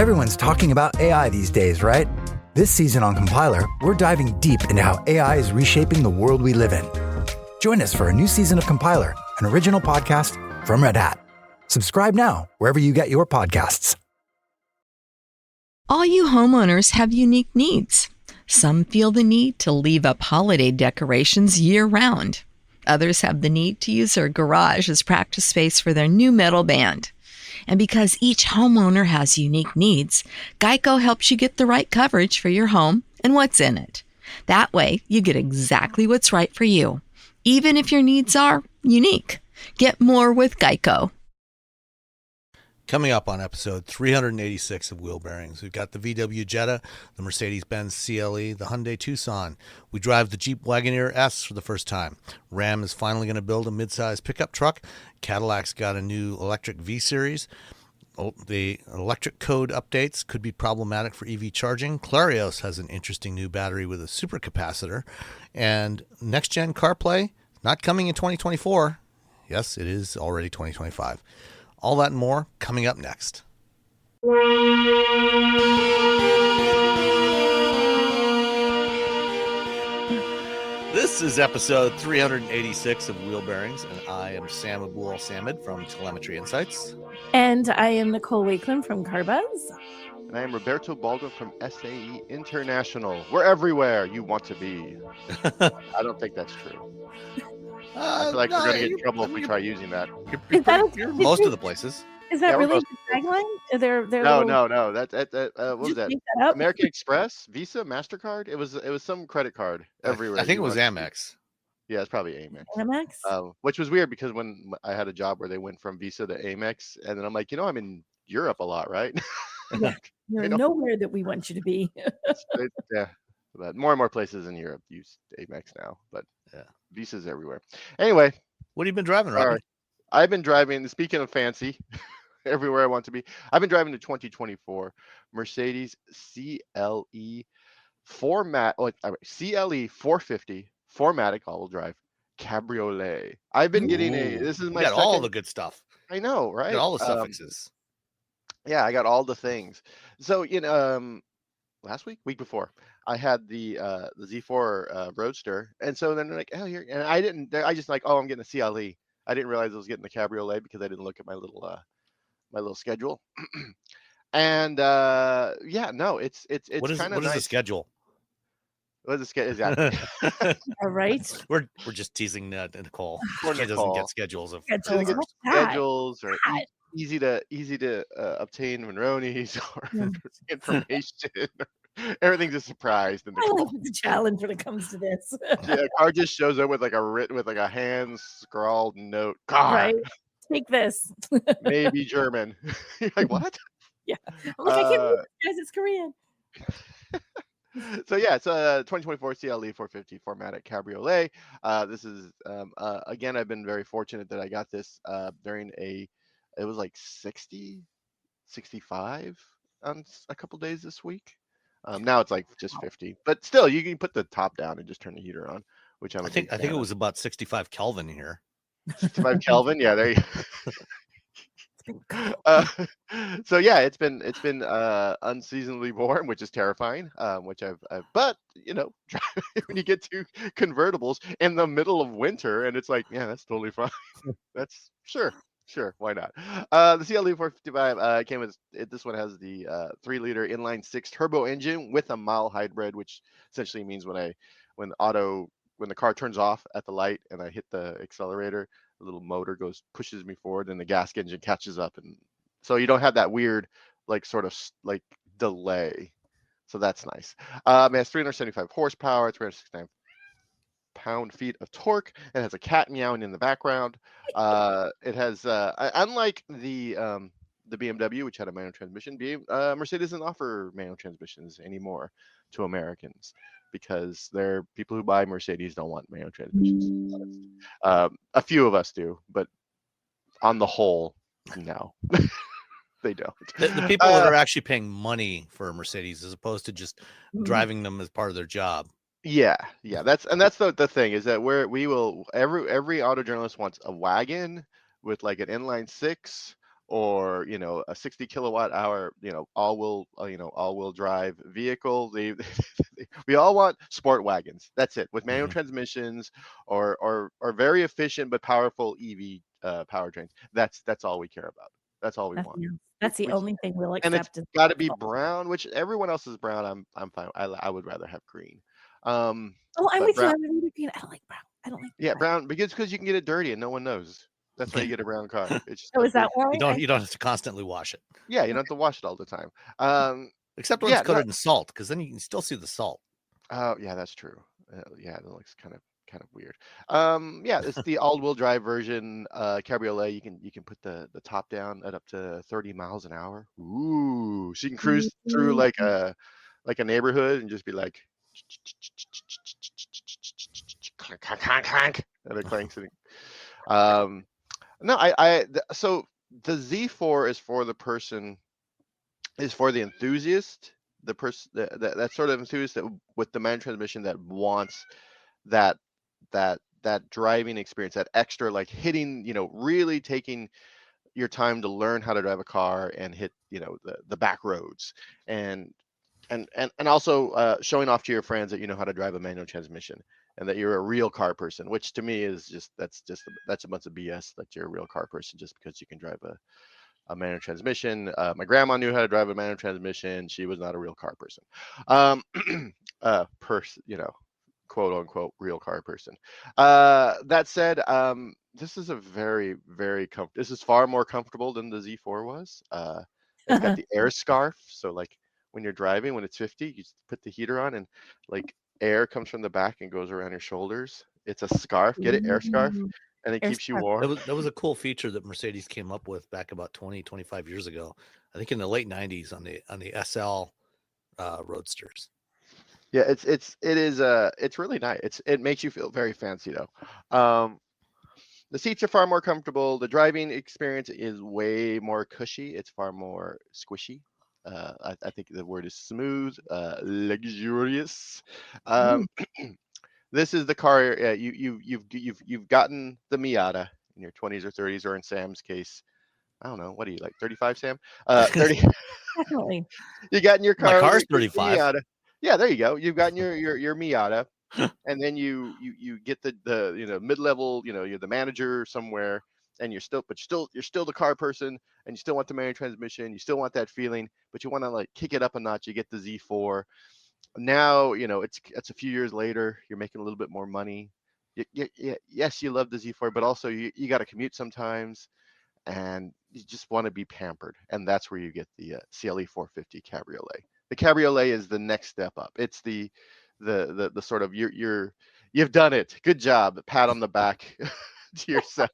Everyone's talking about AI these days, right? This season on Compiler, we're diving deep into how AI is reshaping the world we live in. Join us for a new season of Compiler, an original podcast from Red Hat. Subscribe now wherever you get your podcasts. All you homeowners have unique needs. Some feel the need to leave up holiday decorations year-round. Others have the need to use their garage as practice space for their new metal band. And because each homeowner has unique needs, Geico helps you get the right coverage for your home and what's in it. That way, you get exactly what's right for you, even if your needs are unique. Get more with Geico. Coming up on episode 386 of Wheel Bearings, we've got the VW Jetta, the Mercedes-Benz CLE, the Hyundai Tucson. We drive the Jeep Wagoneer S for the first time. Ram is finally going to build a midsize pickup truck. Cadillac's got a new electric V-Series. The electric code updates could be problematic for EV charging. Clarios has an interesting new battery with a supercapacitor. And next-gen CarPlay, not coming in 2024. Yes, it is already 2025. All that and more coming up next. This is episode 386 of Wheel Bearings, and I am Sam Abul-Samad from Telemetry Insights. And I am Nicole Wakeland from CarBuzz. And I am Roberto Baldo from SAE International. We're everywhere you want to be. I don't think that's true. I feel like we're going to get in trouble if we try using that. You're most of the places. Is that really the tagline? No. What was that? American Express, Visa, MasterCard. It was some credit card everywhere. I think it was Amex. Yeah, it's probably Amex. Amex? Which was weird because when I had a job where they went from Visa to Amex, and then I'm like, I'm in Europe a lot, right? Yeah, you're nowhere that we want you to be. Yeah, but more and more places in Europe use Amex now, but yeah, Visa's everywhere. Anyway, what have you been driving, Robbie? I've been driving. Speaking of fancy, everywhere I want to be. I've been driving the 2024 Mercedes CLE CLE 450 4MATIC all-wheel drive Cabriolet. I've been getting this is my got all the good stuff. I know, right? Got all the suffixes. Yeah, I got all the things. So last week before, I had the Z4 Roadster, and so then they're like, oh, here, and I just like, oh, I'm getting a CLE. I didn't realize I was getting the Cabriolet because I didn't look at my little schedule. And it's kind of nice. What is the schedule? What is the schedule? Exactly. All right. We're just teasing Nicole. She doesn't get schedules of schedules or easy to obtain Monronis or information. Everything's a surprise. I like the challenge when it comes to this. Yeah, a car just shows up with like a hand scrawled note. God, right? Take this. Maybe German. You're like, what? Yeah. I'm like, I can't believe this, guys. It's Korean. So yeah, it's a 2024 CLE 450 4MATIC Cabriolet. This is again, I've been very fortunate that I got this during it was like 60, 65 on a couple days this week. Now it's like just 50, but still, you can put the top down and just turn the heater on, which I think it was about 65 Kelvin here. 65 Kelvin, yeah, there you so yeah, it's been unseasonably warm, which is terrifying. Which I've but when you get to convertibles in the middle of winter, and it's like, yeah, that's totally fine. That's sure, why not? The CLE 455 came with this one has the 3-liter inline 6 turbo engine with a mild hybrid, which essentially means when the car turns off at the light and I hit the accelerator, the little motor pushes me forward, and the gas engine catches up, and so you don't have that weird sort of delay. So that's nice. It has 375 horsepower, 369 pound-feet of torque. It has a cat meowing in the background. It has unlike the BMW, which had a manual transmission, Mercedes doesn't offer manual transmissions anymore to Americans, because they're people who buy Mercedes don't want manual transmissions. A few of us do, but on the whole, no, they don't. The people that are actually paying money for Mercedes as opposed to just driving them as part of their job. Yeah, that's the thing is that every auto journalist wants a wagon with like an inline 6 or a 60 kilowatt hour all-wheel drive vehicle. We all want sport wagons. That's it, with manual transmissions or very efficient but powerful EV powertrains. That's all we care about. That's all we want. Nothing else. That's the only thing we'll And it's accept. is got to be electrical. brown, which everyone else is brown. I'm fine. I would rather have green. Oh, I'm But with you. brown, I'm really green. I don't like brown. I don't like yeah, brown. brown, because you can get it dirty and no one knows. That's why you get a brown car. It's just Oh, is that why? You don't have to constantly wash it. yeah, you don't have to wash it all the time. Except when Yeah, it's coated in salt, because then you can still see the salt. Oh, yeah, that's true. Yeah, it looks kind of weird. Yeah, it's the all-wheel drive version cabriolet. You can put the top down at up to 30 miles an hour. Ooh, so you can cruise through like a neighborhood and just be like clank, clank, clank, clank, and it clanks. No, so the Z4 is for the person, is for the enthusiast, the person that sort of enthusiast that, with the manual transmission, that wants that driving experience, that extra, like hitting, really taking your time to learn how to drive a car and hit, the back roads, and also showing off to your friends that you know how to drive a manual transmission and that you're a real car person, which to me is that's a bunch of BS, that you're a real car person just because you can drive a manual transmission. My grandma knew how to drive a manual transmission. She was not a real car person. Quote unquote real car person. That said, this is a very, very this is far more comfortable than the Z4 was. It's got the air scarf, so like when you're driving, when it's 50, you just put the heater on and like air comes from the back and goes around your shoulders. It's a scarf, get it, air scarf, and it Air keeps you scarf. warm. That was a cool feature that Mercedes came up with back about 25 years ago. I think in the late 90s on the SL Roadsters. Yeah, it's really nice. It makes you feel very fancy though. The seats are far more comfortable. The driving experience is way more cushy. It's far more squishy. I think the word is smooth, luxurious. This is the car. You've gotten the Miata in your 20s or 30s, or in Sam's case, I don't know. What are you, like 35, Sam? 30. Definitely. You got in your car. My car's your 35. Miata. Yeah, there you go. You've gotten your Miata, and then you get the mid-level. You're the manager somewhere, and you're still the car person, and you still want the manual transmission. You still want that feeling, but you want to like kick it up a notch. You get the Z4. Now it's a few years later. You're making a little bit more money. Yes, you love the Z4, but also you got to commute sometimes, and you just want to be pampered, and that's where you get the CLE 450 Cabriolet. The Cabriolet is the next step up. It's the sort of you've done it. Good job. Pat on the back to yourself,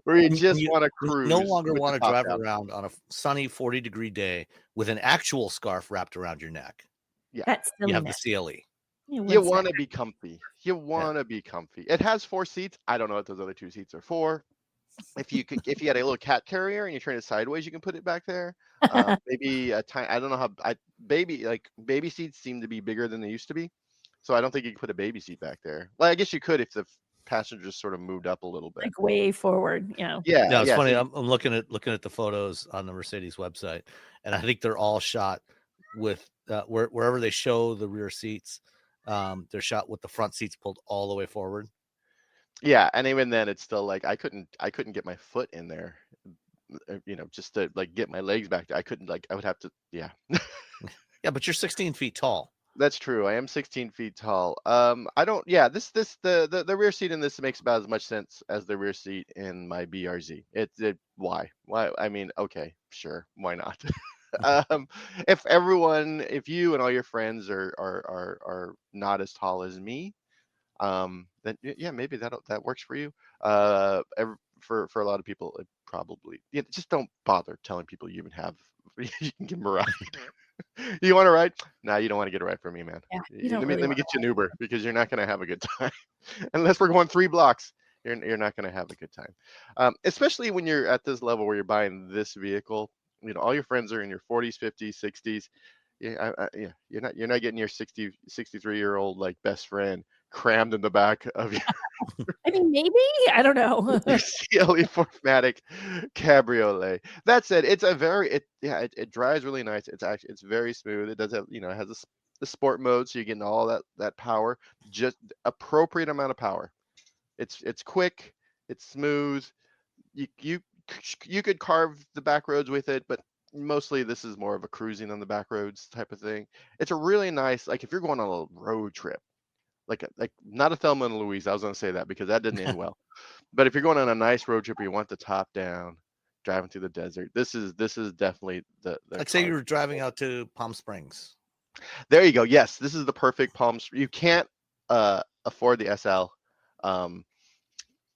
where you just want to cruise. No longer want to drive down around on a sunny 40-degree day with an actual scarf wrapped around your neck. Yeah, That's You have the silliness. CLE. you want to be comfy. You want to be comfy. It has 4 seats. I don't know what those other 2 seats are for. If you had a little cat carrier and you turn it sideways, you can put it back there. Maybe a tiny. I don't know how. Baby seats seem to be bigger than they used to be, so I don't think you can put a baby seat back there. Well, I guess you could if the passengers sort of moved up a little bit. Like way forward, Yeah, it's funny. So I'm looking at the photos on the Mercedes website, and I think they're all shot with wherever they show the rear seats. They're shot with the front seats pulled all the way forward. yeah, and even then, it's still like I couldn't get my foot in there, just to like get my legs back there. I couldn't, like, I would have to. Yeah. Yeah, but you're 16 feet tall. That's true. I am 16 feet tall. I don't. Yeah, the rear seat in this makes about as much sense as the rear seat in my BRZ. Why? I mean, okay, sure, why not? If you and all your friends are not as tall as me, then yeah, maybe that works for you. For a lot of people, it probably, yeah. Just don't bother telling people you even have. You can give them a ride. You want to ride? No, you don't want to get a ride from me, man. Yeah, Let me get you an Uber, because you're not going to have a good time unless we're going 3 blocks. You're not going to have a good time, especially when you're at this level where you're buying this vehicle. All your friends are in your 40s, 50s, 60s. Yeah, you're not getting your 63-year-old like best friend crammed in the back of your I mean, maybe, I don't know. CLE 4MATIC Cabriolet. That said, it's a it drives really nice. It's very smooth. It does have, it has the sport mode, so you're getting all that power, just appropriate amount of power. It's quick, it's smooth. You could carve the back roads with it, but mostly this is more of a cruising on the back roads type of thing. It's a really nice, like if you're going on a road trip, like not a Thelma and Louise. I was going to say that because that didn't end well. But if you're going on a nice road trip, where you want the top down, driving through the desert, this is definitely the I'd say you were driving out to Palm Springs. There you go. Yes, this is the perfect You can't afford the SL,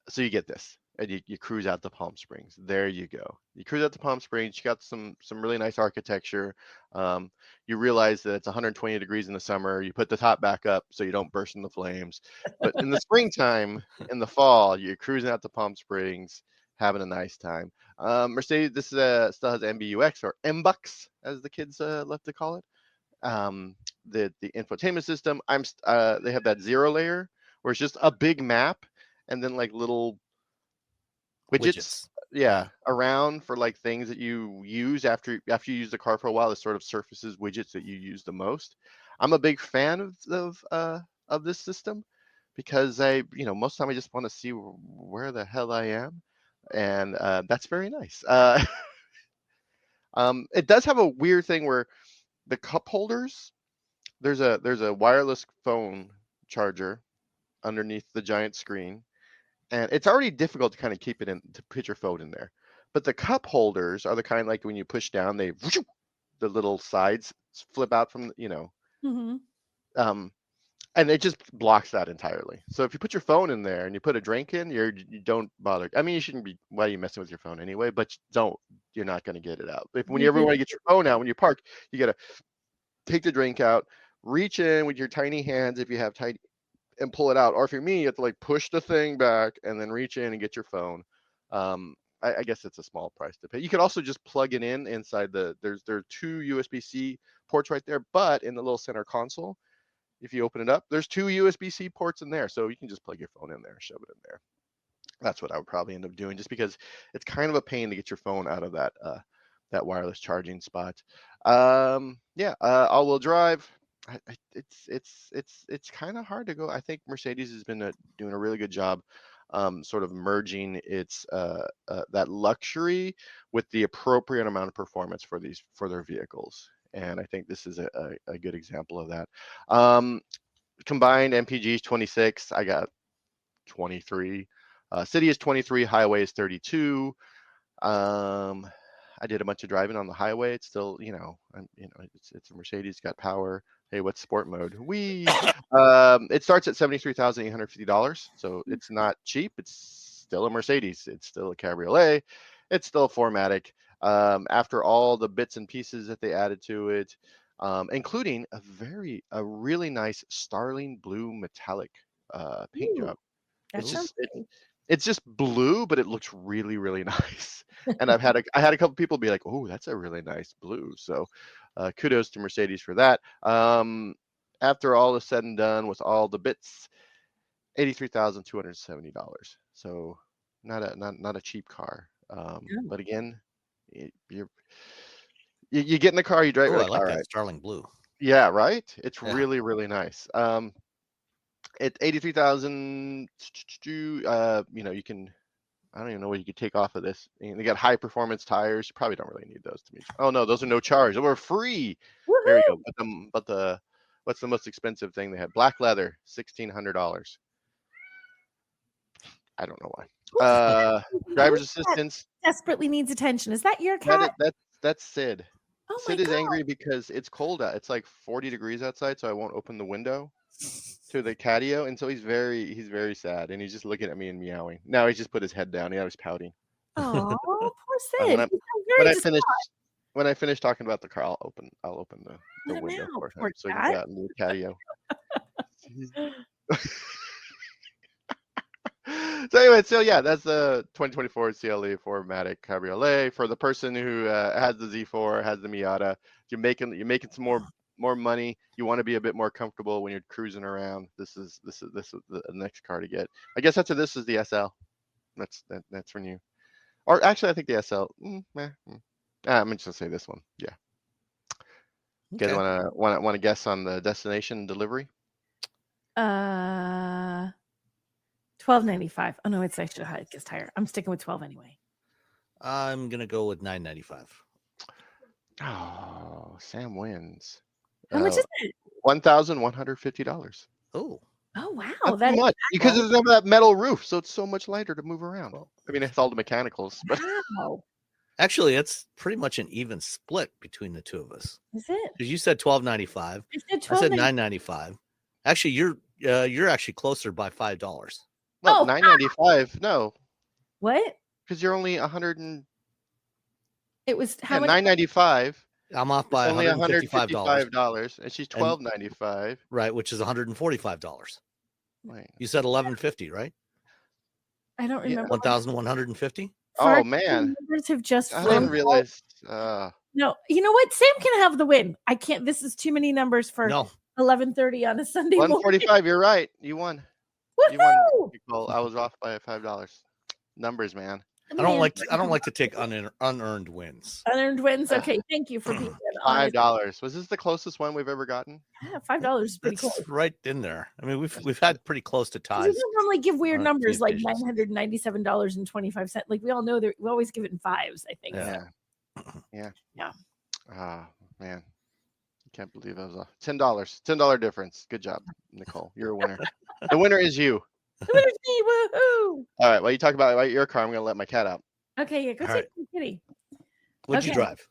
so you get this, and you cruise out to Palm Springs. There you go. You cruise out to Palm Springs. You got some really nice architecture. You realize that it's 120 degrees in the summer. You put the top back up so you don't burst into flames. But in the springtime, in the fall, you're cruising out to Palm Springs, having a nice time. Mercedes, this still has MBUX, or MBUX, as the kids love to call it. The infotainment system. They have that zero layer where it's just a big map and then like little widgets. Yeah, around for like things that you use after you use the car for a while. It sort of surfaces widgets that you use the most. I'm a big fan of this system because most of the time I just want to see where the hell I am, and that's very nice. It does have a weird thing where the cup holders, there's a wireless phone charger underneath the giant screen, and it's already difficult to kind of keep it in, to put your phone in there. But the cup holders are the kind like when you push down, the little sides flip out from Mm-hmm. And it just blocks that entirely. So if you put your phone in there and you put a drink in, you don't bother. I mean, you shouldn't be. Why are you messing with your phone anyway? But you're not going to get it out. When you ever want to get your phone out when you park, you got to take the drink out, reach in with your tiny hands if you have tiny, and pull it out. Or if you're me, you have to like push the thing back and then reach in and get your phone. I guess it's a small price to pay. You could also just plug it in inside there are two USB-C ports right there, but in the little center console, if you open it up, there's two USB-C ports in there, so you can just plug your phone in there, shove it in there. That's what I would probably end up doing, just because it's kind of a pain to get your phone out of that wireless charging spot. All-wheel drive. It's kind of hard to go. I think Mercedes has been doing a really good job, sort of merging its that luxury with the appropriate amount of performance for their vehicles. And I think this is a good example of that. Combined MPGs 26. I got 23. City is 23. Highway is 32. I did a bunch of driving on the highway. It's still, it's a Mercedes, got power. Hey, what's sport mode? It starts at $73,850. So it's not cheap. It's still a Mercedes. It's still a Cabriolet. It's still a 4MATIC. After all the bits and pieces that they added to it, including a really nice starling blue metallic paint job. It's just blue, but it looks really, really nice. And I had a couple people be like, "Oh, that's a really nice blue." So, kudos to Mercedes for that. After all is said and done with all the bits, $83,270. So, not a cheap car. But again, you get in the car, you drive. Oh, Like, I like all that right. starling blue. Yeah, right. It's really, really nice. At 83,000, you can. I don't even know what you could take off of this. They got high performance tires. You probably don't really need those to me. Oh no, those are no charge. They were free. Woo-hoo! There you go. But what's the most expensive thing they had? Black leather, $1,600. I don't know why. Driver's assistance. Desperately needs attention. Is that your cat? That's Sid. Oh Sid is angry because it's cold out. It's like 40 degrees outside, so I won't open the window to the catio, and so he's very sad, and he's just looking at me and meowing. Now he's just put his head down. He was pouting. Oh, poor Sid. When I finish talking about the car, I'll open the window for him, so he can get out in the catio. So anyway, that's the 2024 CLE 4MATIC Cabriolet. For the person who has the Z4, has the Miata, you're making some more more money. You want to be a bit more comfortable when you're cruising around. This is the next car to get. I guess this is the SL. That's when you, or actually I think the SL. I'm just gonna say this one. Yeah. You guys want to guess on the destination delivery? $12.95. Oh no, it's actually it gets higher. I'm sticking with 12 anyway. I'm gonna go with $9.95. Oh, Sam wins. How much is it? $1,150. Oh. Oh wow, That's that too much because there's never that metal roof, so it's so much lighter to move around. Well, I mean, it's all the mechanicals, but wow. Actually, it's pretty much an even split between the two of us. Is it? Because you said $12.95. I said $9.95. Actually, you're actually closer by $5. no, $9.95. No, what? because you're only 100 and It was how much? $9.95. I'm off by Only $155. $155, and she's $12.95. Right, which is $145. Wait. You said $11.50, right? I don't remember. $1,150. Oh man, numbers have just I flown didn't realize. No, you know what? Sam can have the win. I can't. This is too many numbers for No. 11:30 on a Sunday morning. 145. You're right. You won. You won, Nicole. I was off by $5. Numbers, man. I don't like to take unearned wins. Unearned wins. Okay, thank you for being honest. $5. Was this the closest one we've ever gotten? Yeah, $5 is pretty That's cool. right in there. I mean, we've had pretty close to We ties. don't normally give weird on numbers these like occasions. $997.25. Like we all know that we always give it in fives. I think. Yeah. Yeah. Ah, man. I can't believe that was a $10 difference. Good job, Nicole. You're a winner. The winner is you. The winner's me. Woohoo! All right. While you talk about your car, I'm going to let my cat out. Okay, yeah, go All take the kitty. What'd you drive?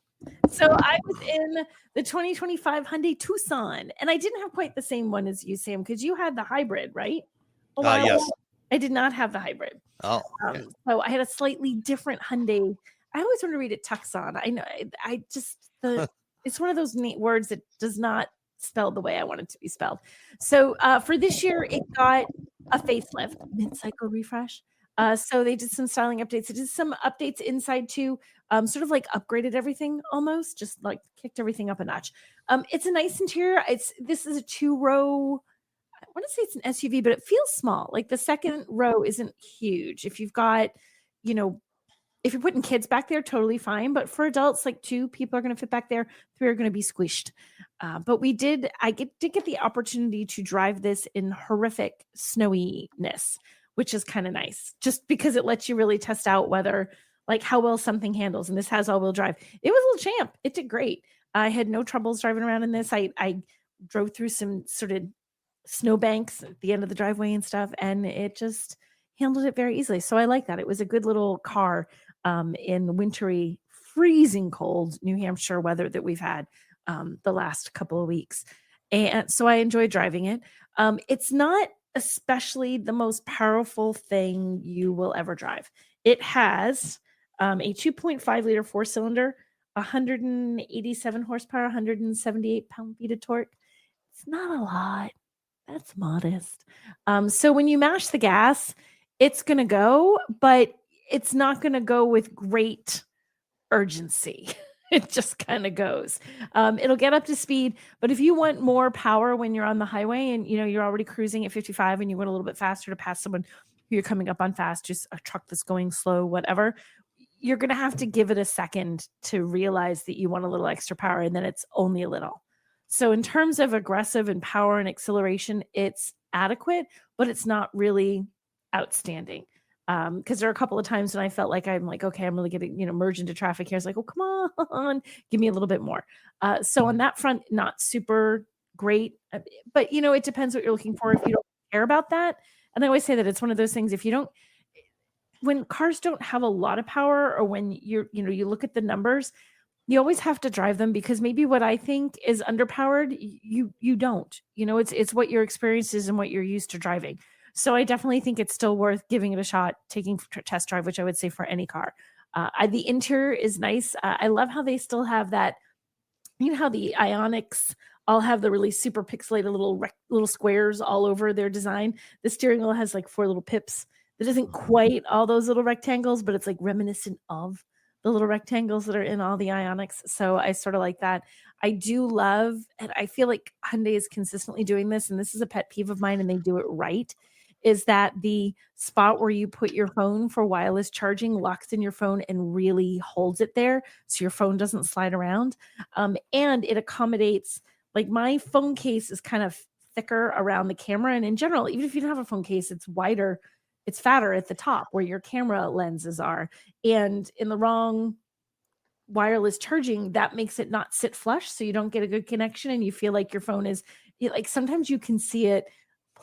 So I was in the 2025 Hyundai Tucson, and I didn't have quite the same one as you, Sam, because you had the hybrid, right? Yes. I did not have the hybrid. Oh, okay. So I had a slightly different Hyundai. I always want to read it Tucson. I know. I just it's one of those neat words that does not spell the way I want it to be spelled. So for this year, it got a facelift, mid-cycle refresh. So they did some styling updates. They did some updates inside too. Sort of like upgraded everything almost, just like kicked everything up a notch. It's a nice interior. This is a 2-row. I want to say it's an SUV, but it feels small. Like the second row isn't huge. If you've got, if you're putting kids back there, totally fine. But for adults, like 2 people are going to fit back there, 3 are going to be squished. But I did get the opportunity to drive this in horrific snowiness, which is kind of nice, just because it lets you really test out whether, like, how well something handles. And this has all-wheel drive. It was a little champ. It did great. I had no troubles driving around in this. I drove through some sort of snowbanks at the end of the driveway and stuff, and it just handled it very easily. So I like that. It was a good little car in wintry, freezing cold New Hampshire weather that we've had the last couple of weeks. And so I enjoyed driving it. It's not especially the most powerful thing you will ever drive. It has a 2.5 liter 4-cylinder, 187 horsepower, 178 pound-feet of torque. It's not a lot. That's modest. So when you mash the gas, it's going to go, but it's not going to go with great urgency. It just kind of goes. It'll get up to speed, but if you want more power when you're on the highway and you're already cruising at 55 and you went a little bit faster to pass someone who you're coming up on fast, just a truck that's going slow, whatever, you're going to have to give it a second to realize that you want a little extra power, and then it's only a little. So in terms of aggressive and power and acceleration, it's adequate, but it's not really outstanding. Because there are a couple of times when I felt like I'm like, okay, I'm really getting, merge into traffic here. It's like, oh, come on, give me a little bit more. So on that front, not super great, but it depends what you're looking for if you don't care about that. And I always say that it's one of those things, when cars don't have a lot of power, or when you look at the numbers, you always have to drive them, because maybe what I think is underpowered, you don't, it's what your experience is and what you're used to driving. So I definitely think it's still worth giving it a shot, taking a test drive, which I would say for any car. The interior is nice. I love how they still have that, how the Ioniqs all have the really super pixelated little squares all over their design. The steering wheel has like 4 little pips that isn't quite all those little rectangles, but it's like reminiscent of the little rectangles that are in all the Ioniqs. So I sort of like that. I do love, and I feel like Hyundai is consistently doing this, and this is a pet peeve of mine, and they do it right, is that the spot where you put your phone for wireless charging locks in your phone and really holds it there so your phone doesn't slide around. And it accommodates, like my phone case is kind of thicker around the camera. And in general, even if you don't have a phone case, it's wider, it's fatter at the top where your camera lenses are. And in the wrong wireless charging, that makes it not sit flush. So you don't get a good connection and you feel like your phone is like, sometimes you can see it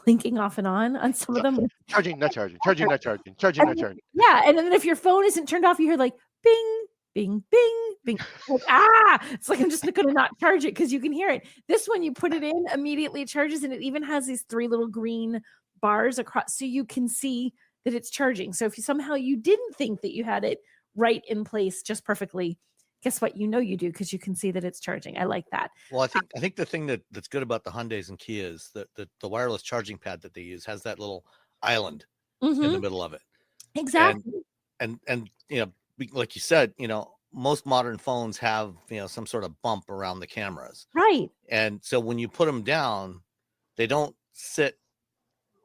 blinking off and on some of them. Charging, not charging, charging, not charging, charging, not charging. Yeah. And then if your phone isn't turned off, you hear like bing, bing, bing, bing. Like, it's like I'm just going to not charge it because you can hear it. This one, you put it in, immediately it charges, and it even has these 3 little green bars across so you can see that it's charging. So if somehow you didn't think that you had it right in place just perfectly, guess what? You know you do because you can see that it's charging. I like that. Well, I think the thing that's good about the Hyundais and Kias, the wireless charging pad that they use has that little island in the middle of it. Exactly. And like you said, most modern phones have, some sort of bump around the cameras. Right. And so when you put them down, they don't sit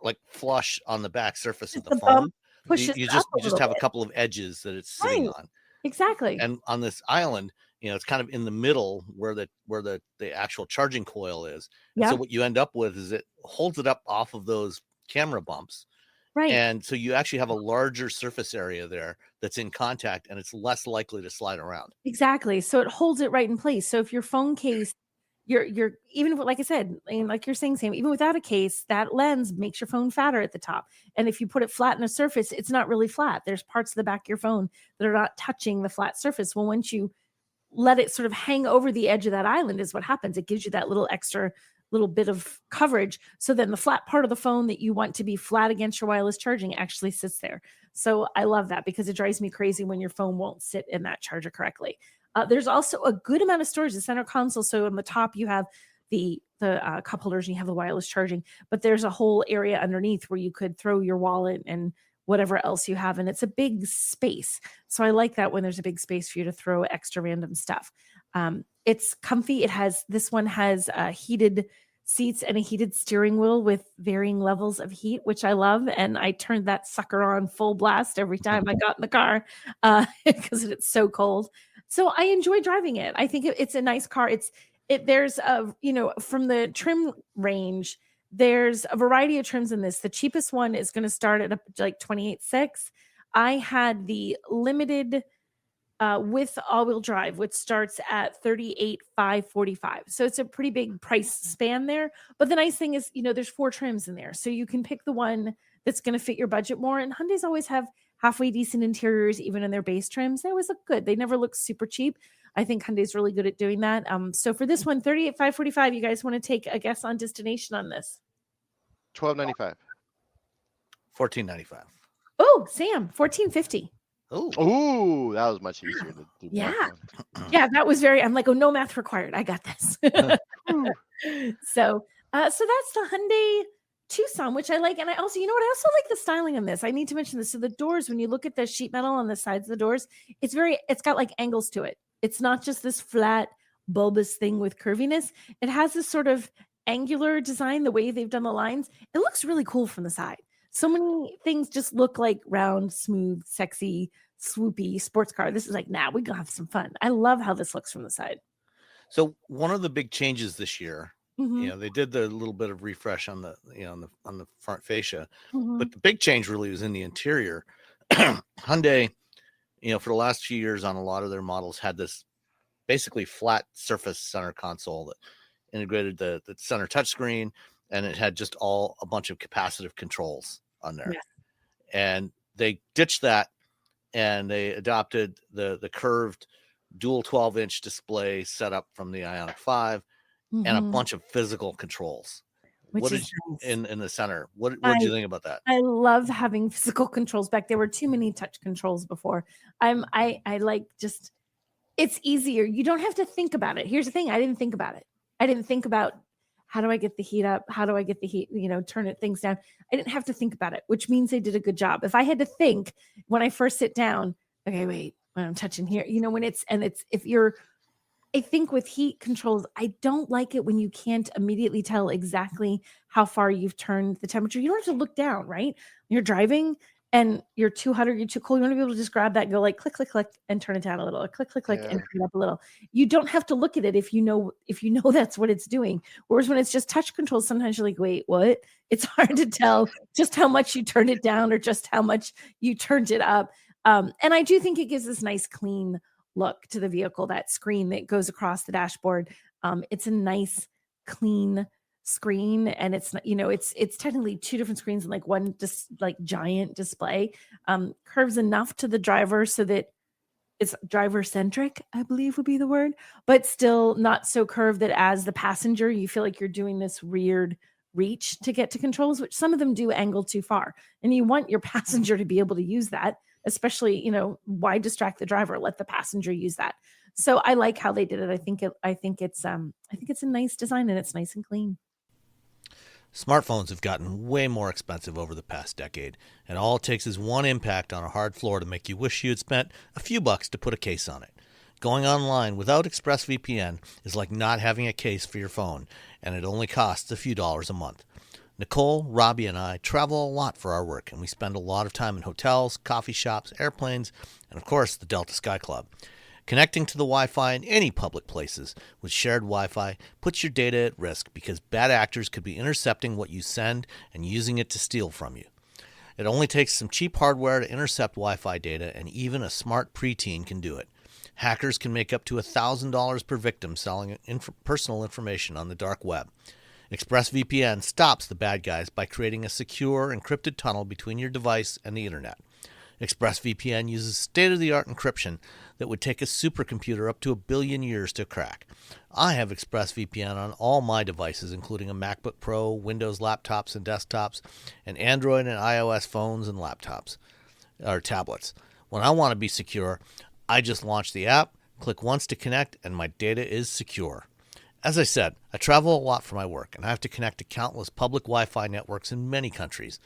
like flush on the back surface of the phone. You just have a couple of edges that it's sitting on. Exactly. And on this island, it's kind of in the middle where the actual charging coil is. Yeah. So what you end up with is it holds it up off of those camera bumps. Right. And so you actually have a larger surface area there that's in contact, and it's less likely to slide around. Exactly. So it holds it right in place. So if your phone case, you're even like I said, and like you're saying, Sam, even without a case, that lens makes your phone fatter at the top. And if you put it flat in a surface, it's not really flat. There's parts of the back of your phone that are not touching the flat surface. Well, once you let it sort of hang over the edge of that island is what happens. It gives you that little extra little bit of coverage. So then the flat part of the phone that you want to be flat against your wireless charging actually sits there. So I love that because it drives me crazy when your phone won't sit in that charger correctly. There's also a good amount of storage, the center console. So on the top, you have the cup holders and you have the wireless charging, but there's a whole area underneath where you could throw your wallet and whatever else you have. And it's a big space. So I like that when there's a big space for you to throw extra random stuff. It's comfy. This one has heated seats and a heated steering wheel with varying levels of heat, which I love. And I turned that sucker on full blast every time I got in the car because it's so cold. So I enjoy driving it. I think it's a nice car. There's from the trim range, there's a variety of trims in this. The cheapest one is going to start at like $28,600. I had the limited with all-wheel drive, which starts at $38,545. So it's a pretty big price span there. But the nice thing is, there's 4 trims in there. So you can pick the one that's going to fit your budget more. And Hyundais always have halfway decent interiors, even in their base trims. They always look good. They never look super cheap. I think Hyundai's really good at doing that. So for this one, $38,545, you guys want to take a guess on destination on this? $1,295. $1,495. Oh, Sam, $1,450. Oh, that was much easier to do. Yeah. Yeah, that was I'm like, no math required. I got this. So that's the Hyundai Tucson, which I like. And I also like the styling on this. I need to mention this. So the doors, when you look at the sheet metal on the sides of the doors, it's got like angles to it. It's not just this flat bulbous thing with curviness. It has this sort of angular design, the way they've done the lines. It looks really cool from the side. So many things just look like round, smooth, sexy, swoopy sports car. This is like, we're gonna have some fun. I love how this looks from the side. So one of the big changes this year, they did the little bit of refresh on the on the front fascia, but the big change really was in the interior. Hyundai, for the last few years on a lot of their models had this basically flat surface center console that integrated the center touchscreen, and it had just a bunch of capacitive controls on there. Yeah. And they ditched that and they adopted the curved dual 12-inch display setup from the Ioniq 5 and a bunch of physical controls. What did in the center? What did you think about that? I love having physical controls back. There were too many touch controls before. I like just, it's easier. You don't have to think about it. Here's the thing. I didn't think about it. I didn't think about how do I get the heat up? How do I get the heat, turn things down? I didn't have to think about it, which means they did a good job. If I had to think when I first sit down, okay, wait, when I'm touching here, when I think with heat controls, I don't like it when you can't immediately tell exactly how far you've turned the temperature. You don't have to look down, right? You're driving and you're too hot or you're too cold. You want to be able to just grab that, and go like click, click, click, and turn it down a little, or click, click, click, and turn it up a little. You don't have to look at it if you know that's what it's doing. Whereas when it's just touch controls, sometimes you're like, wait, what? It's hard to tell just how much you turned it down or just how much you turned it up. And I do think it gives this nice clean look to the vehicle, that screen that goes across the dashboard. It's a nice clean screen, and it's technically two different screens and like one just like giant display. Curves enough to the driver so that it's driver centric, I believe would be the word, but still not so curved that as the passenger you feel like you're doing this weird reach to get to controls, which some of them do angle too far, and you want your passenger to be able to use that. Especially, why distract the driver? Let the passenger use that. So I like how they did it. I think it's a nice design, and it's nice and clean. Smartphones have gotten way more expensive over the past decade, and all it takes is one impact on a hard floor to make you wish you had spent a few bucks to put a case on it. Going online without ExpressVPN is like not having a case for your phone, and it only costs a few dollars a month. Nicole, Robbie, and I travel a lot for our work, and we spend a lot of time in hotels, coffee shops, airplanes, and of course the Delta Sky Club. Connecting to the Wi-Fi in any public places with shared Wi-Fi puts your data at risk because bad actors could be intercepting what you send and using it to steal from you. It only takes some cheap hardware to intercept Wi-Fi data, and even a smart preteen can do it. Hackers can make up to $1,000 per victim selling personal information on the dark web. ExpressVPN stops the bad guys by creating a secure, encrypted tunnel between your device and the internet. ExpressVPN uses state-of-the-art encryption that would take a supercomputer up to 1 billion years to crack. I have ExpressVPN on all my devices, including a MacBook Pro, Windows laptops and desktops, and Android and iOS phones and laptops, or tablets. When I want to be secure, I just launch the app, click once to connect, and my data is secure. As I said, I travel a lot for my work, and I have to connect to countless public Wi-Fi networks in many countries.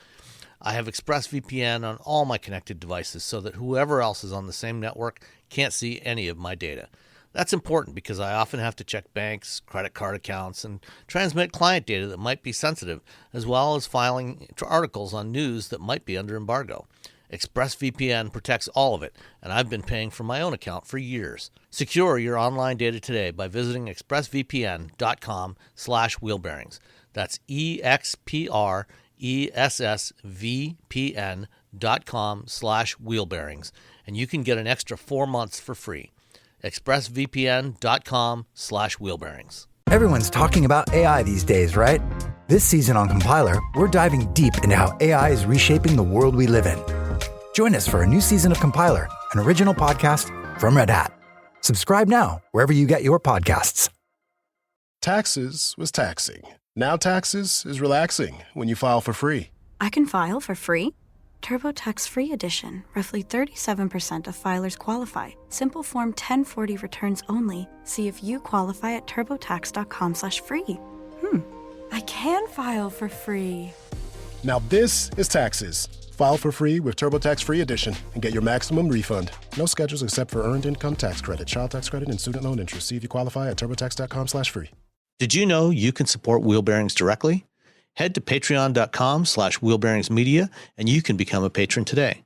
I have ExpressVPN on all my connected devices so that whoever else is on the same network can't see any of my data. That's important because I often have to check banks, credit card accounts, and transmit client data that might be sensitive, as well as filing articles on news that might be under embargo. ExpressVPN protects all of it, and I've been paying for my own account for years. Secure your online data today by visiting expressvpn.com/wheelbearings. That's expressvpn.com/wheelbearings, and you can get an extra 4 months for free. expressvpn.com/wheelbearings. Everyone's talking about AI these days, right? This season on Compiler, we're diving deep into how AI is reshaping the world we live in. Join us for a new season of Compiler, an original podcast from Red Hat. Subscribe now wherever you get your podcasts. Taxes was taxing. Now taxes is relaxing when you file for free. I can file for free? TurboTax Free Edition. Roughly 37% of filers qualify. Simple Form 1040 returns only. See if you qualify at turbotax.com/free. I can file for free. Now this is taxes. File for free with TurboTax Free Edition and get your maximum refund. No schedules except for Earned Income Tax Credit, Child Tax Credit, and Student Loan Interest. See if you qualify at turbotax.com/free. Did you know you can support Wheel Bearings directly? Head to patreon.com/wheelbearingsmedia and you can become a patron today.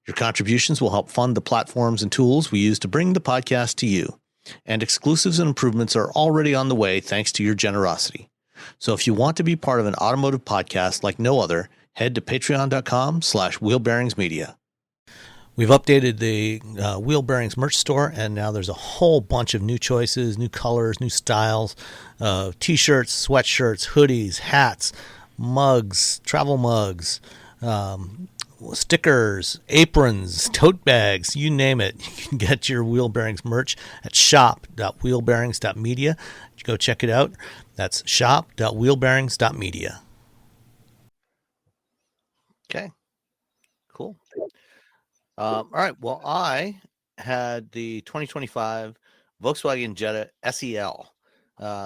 Your contributions will help fund the platforms and tools we use to bring the podcast to you. And exclusives and improvements are already on the way thanks to your generosity. So if you want to be part of an automotive podcast like no other, head to patreon.com/wheelbearingsmedia. We've updated the Wheel Bearings merch store, and now there's a whole bunch of new choices, new colors, new styles, t-shirts, sweatshirts, hoodies, hats, mugs, travel mugs, stickers, aprons, tote bags, you name it. You can get your Wheel Bearings merch at shop.wheelbearings.media. Go check it out. That's shop.wheelbearings.media. Okay, cool. All right. Well, I had the 2025 Volkswagen Jetta SEL.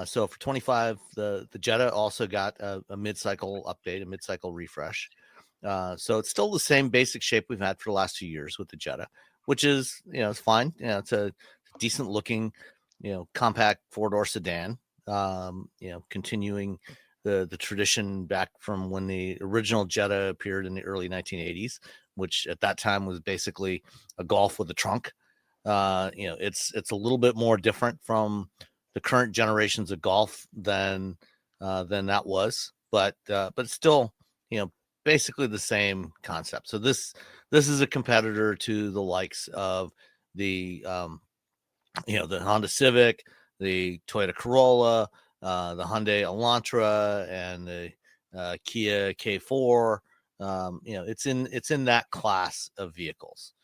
So for 25, the Jetta also got a mid-cycle update, a mid-cycle refresh. So it's still the same basic shape we've had for the last 2 years with the Jetta, which is, it's fine. It's a decent looking, compact 4-door sedan, continuing the tradition back from when the original Jetta appeared in the early 1980s, which at that time was basically a Golf with a trunk. It's a little bit more different from the current generations of Golf than that was, but still, basically the same concept. So this is a competitor to the likes of the the Honda Civic, the Toyota Corolla, the Hyundai Elantra, and the Kia K4. It's in that class of vehicles.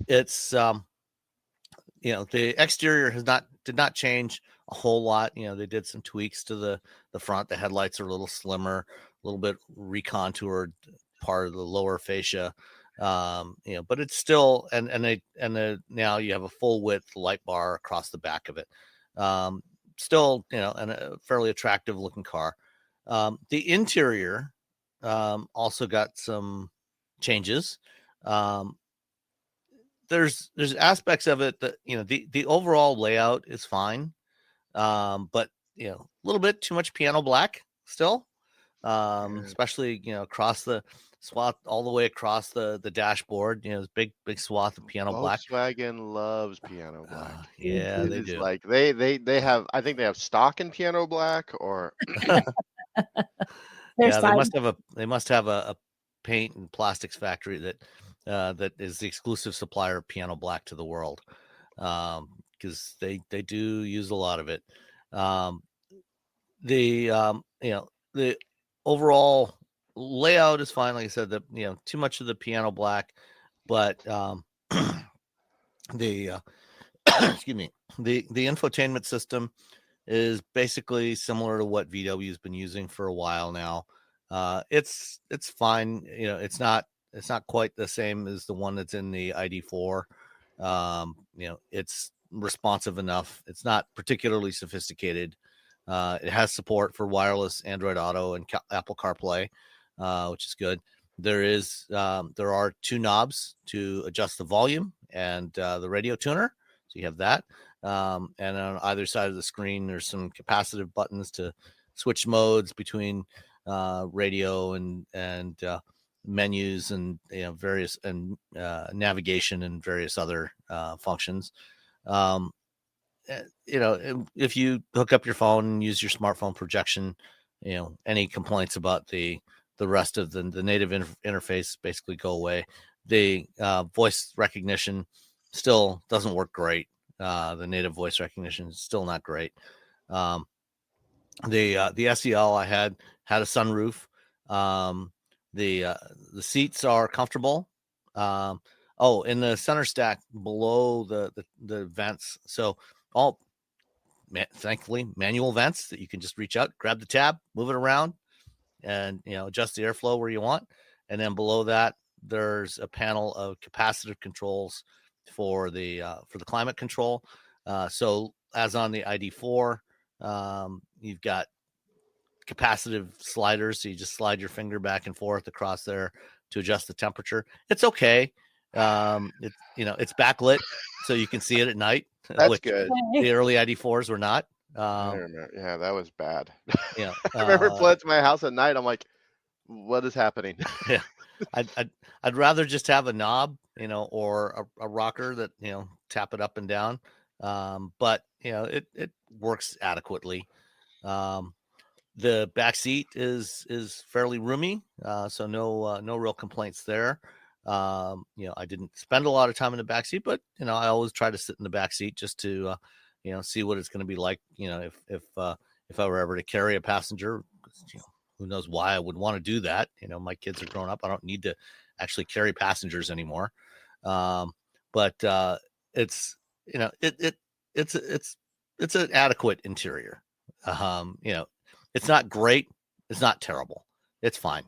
It's the exterior did not change a whole lot. They did some tweaks to the front. The headlights are a little slimmer, a little bit recontoured part of the lower fascia. But it's still now you have a full width light bar across the back of it. Still, and a fairly attractive looking car. The interior also got some changes. There's aspects of it that, the overall layout is fine. But a little bit too much piano black still. Especially, across the swath, all the way across the dashboard, this big swath of piano black. Volkswagen loves piano black. Yeah, It they is do. like they have, I think they have stock in piano black, or they must have a paint and plastics factory that is the exclusive supplier of piano black to the world, because they do use a lot of it. The overall layout is fine. Like I said, too much of the piano black, but the excuse me, the infotainment system is basically similar to what VW has been using for a while now. It's fine. It's not quite the same as the one that's in the ID4. It's responsive enough. It's not particularly sophisticated. It has support for wireless Android Auto and Apple CarPlay, which is good. There are 2 knobs to adjust the volume and the radio tuner. So you have that. And on either side of the screen, there's some capacitive buttons to switch modes between radio and menus and various and navigation and various other functions. If you hook up your phone and use your smartphone projection, any complaints about the rest of the native interface basically go away. The voice recognition still doesn't work great. The native voice recognition is still not great. The SEL I had a sunroof. The seats are comfortable. In the center stack below the vents. So thankfully manual vents that you can just reach out, grab the tab, move it around, and adjust the airflow where you want. And then below that, there's a panel of capacitive controls for the climate control. So as on the ID4, you've got capacitive sliders, so you just slide your finger back and forth across there to adjust the temperature. It's okay. It's backlit, so you can see it at night. That's good. The early ID4s were not. I remember. Yeah, that was bad. Yeah, I remember pulling to my house at night. I'm like, what is happening? Yeah, I'd rather just have a knob, or a rocker that tap it up and down. But it works adequately. The back seat is fairly roomy, so no real complaints there. I didn't spend a lot of time in the back seat, but I always try to sit in the back seat just to see what it's going to be like. If I were ever to carry a passenger, who knows why I would want to do that? My kids are grown up. I don't need to actually carry passengers anymore. But it's it's an adequate interior. It's not great. It's not terrible. It's fine.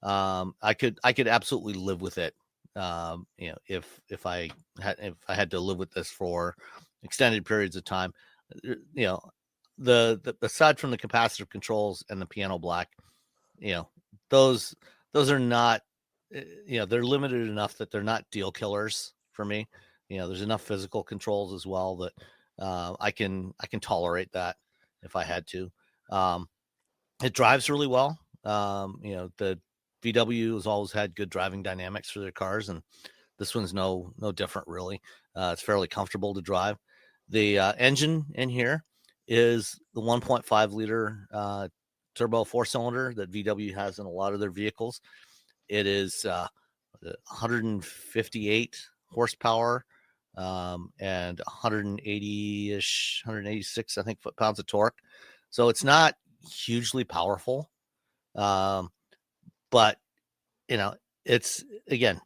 I could absolutely live with it. If I had to live with this for extended periods of time, the aside from the capacitive controls and the piano black, those are not they're limited enough that they're not deal killers for me. There's enough physical controls as well that I can tolerate that if I had to. It drives really well. The VW has always had good driving dynamics for their cars, and this one's no different really. It's fairly comfortable to drive. The engine in here is the 1.5 liter turbo 4-cylinder that VW has in a lot of their vehicles. It is 158 horsepower and 180-ish, 186, I think, foot-pounds of torque. So it's not hugely powerful. But, it's, again,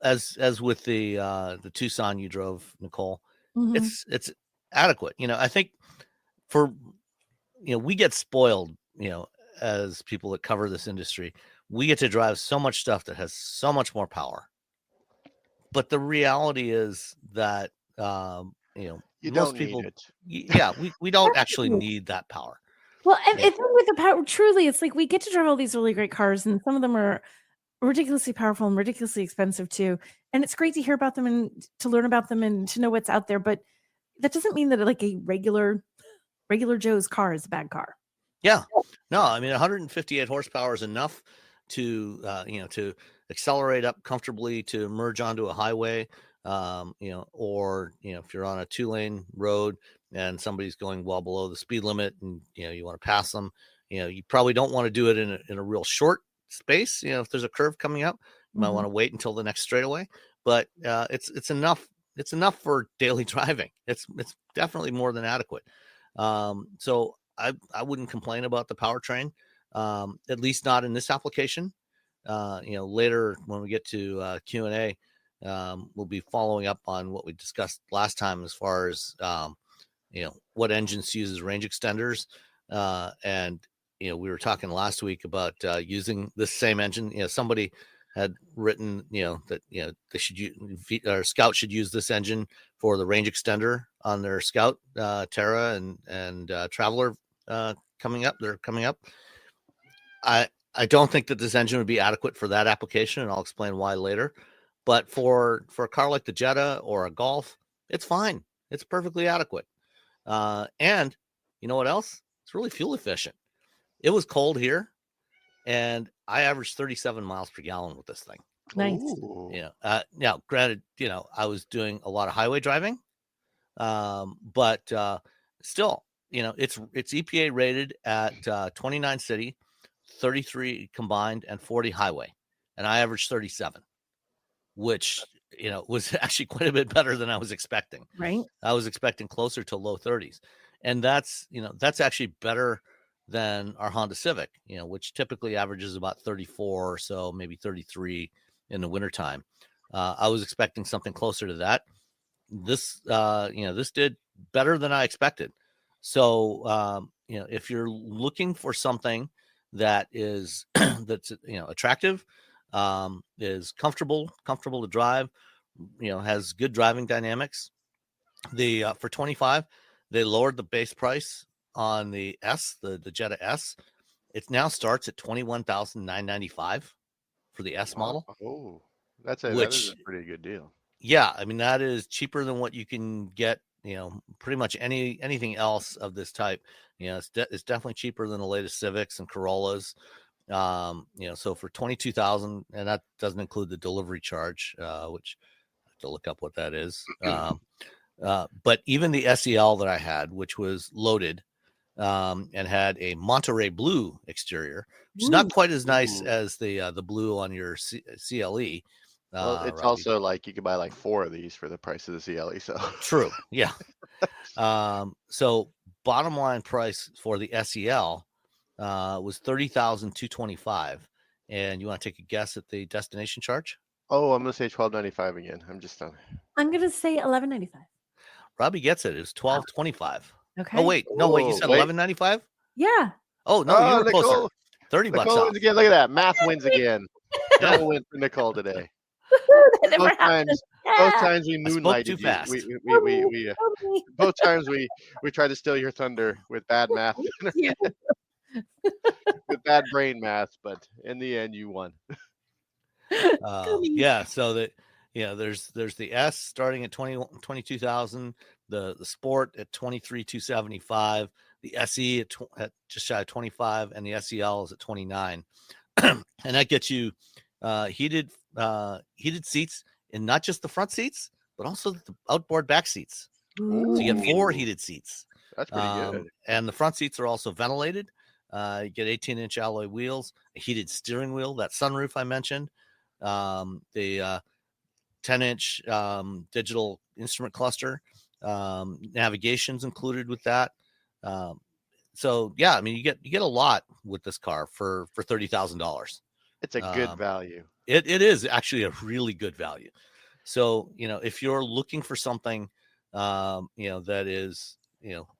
as with the Tucson you drove, Nicole, it's adequate. I think we get spoiled, as people that cover this industry. We get to drive so much stuff that has so much more power. But the reality is that, You most don't people, need it. we don't actually need that power. Well, and I think with the power, truly, it's like we get to drive all these really great cars, and some of them are ridiculously powerful and ridiculously expensive too. And it's great to hear about them and to learn about them and to know what's out there. But that doesn't mean that like a regular Joe's car is a bad car. Yeah, no, I mean, 158 horsepower is enough to, to accelerate up comfortably, to merge onto a highway, or, if you're on a 2-lane road and somebody's going well below the speed limit and, you want to pass them, you probably don't want to do it in a real short space. If there's a curve coming up, you might want to wait until the next straightaway, but it's enough. It's enough for daily driving. It's definitely more than adequate. So I wouldn't complain about the powertrain, at least not in this application. Later when we get to Q&A, we'll be following up on what we discussed last time as far as, what engines uses range extenders. And, we were talking last week about using this same engine. Somebody had written, that, they should or Scout should use this engine for the range extender on their Scout, Terra and Traveler coming up. They're coming up. I don't think that this engine would be adequate for that application, and I'll explain why later. But for a car like the Jetta or a Golf, it's fine. It's perfectly adequate. And you know what else? It's really fuel efficient. It was cold here, and I averaged 37 miles per gallon with this thing. Nice. Now, granted, I was doing a lot of highway driving, but still, it's EPA rated at 29 city, 33 combined, and 40 highway, and I averaged 37, which was actually quite a bit better than I was expecting. Right. I was expecting closer to low 30s, and that's actually better than our Honda Civic, which typically averages about 34 or so, maybe 33 in the wintertime. I was expecting something closer to that. This did better than I expected. So, if you're looking for something that is that's attractive, is comfortable to drive, has good driving dynamics, for 25, they lowered the base price on the S, the Jetta S. It now starts at $21,995 for the S model. Oh, that is a pretty good deal. Yeah, I mean, that is cheaper than what you can get, pretty much anything else of this type. It's definitely cheaper than the latest Civics and Corollas. So for $22,000, and that doesn't include the delivery charge, which I have to look up what that is. But even the SEL that I had, which was loaded, and had a Monterey blue exterior, which is not quite as nice as the blue on your CLE. Well, it's Robbie. also like you could buy like 4 of these for the price of the CLE. So True, yeah. So bottom line price for the SEL was $30,225, and you want to take a guess at the destination charge? Oh, I'm gonna say $12.95 again. I'm just done. I'm gonna say $11.95. Robbie gets it. It was $12.25. Okay. Oh wait, you said $11.95? Yeah. Oh no, you were Nicole, closer. $30 Nicole off. wins again. Look at that. Math wins again. Double win for Nicole today. That never Both happened. times we I spoke moonlighted too you. fast. We both times we tried to steal your thunder with bad math, Yeah. with bad brain math, but in the end you won. Yeah, so that there's the S starting at 22,000, the Sport at 23,275, the SE at just shy of 25, and the SEL is at 29. And that gets you heated seats in not just the front seats, but also the outboard back seats. Ooh. So you get 4 heated seats. That's pretty good. And the front seats are also ventilated. You get 18-inch alloy wheels, a heated steering wheel, that sunroof I mentioned, the 10-inch digital instrument cluster, navigation's included with that. So yeah, I mean, you get a lot with this car for $30,000. It's a good value. It is actually a really good value. So if you're looking for something that is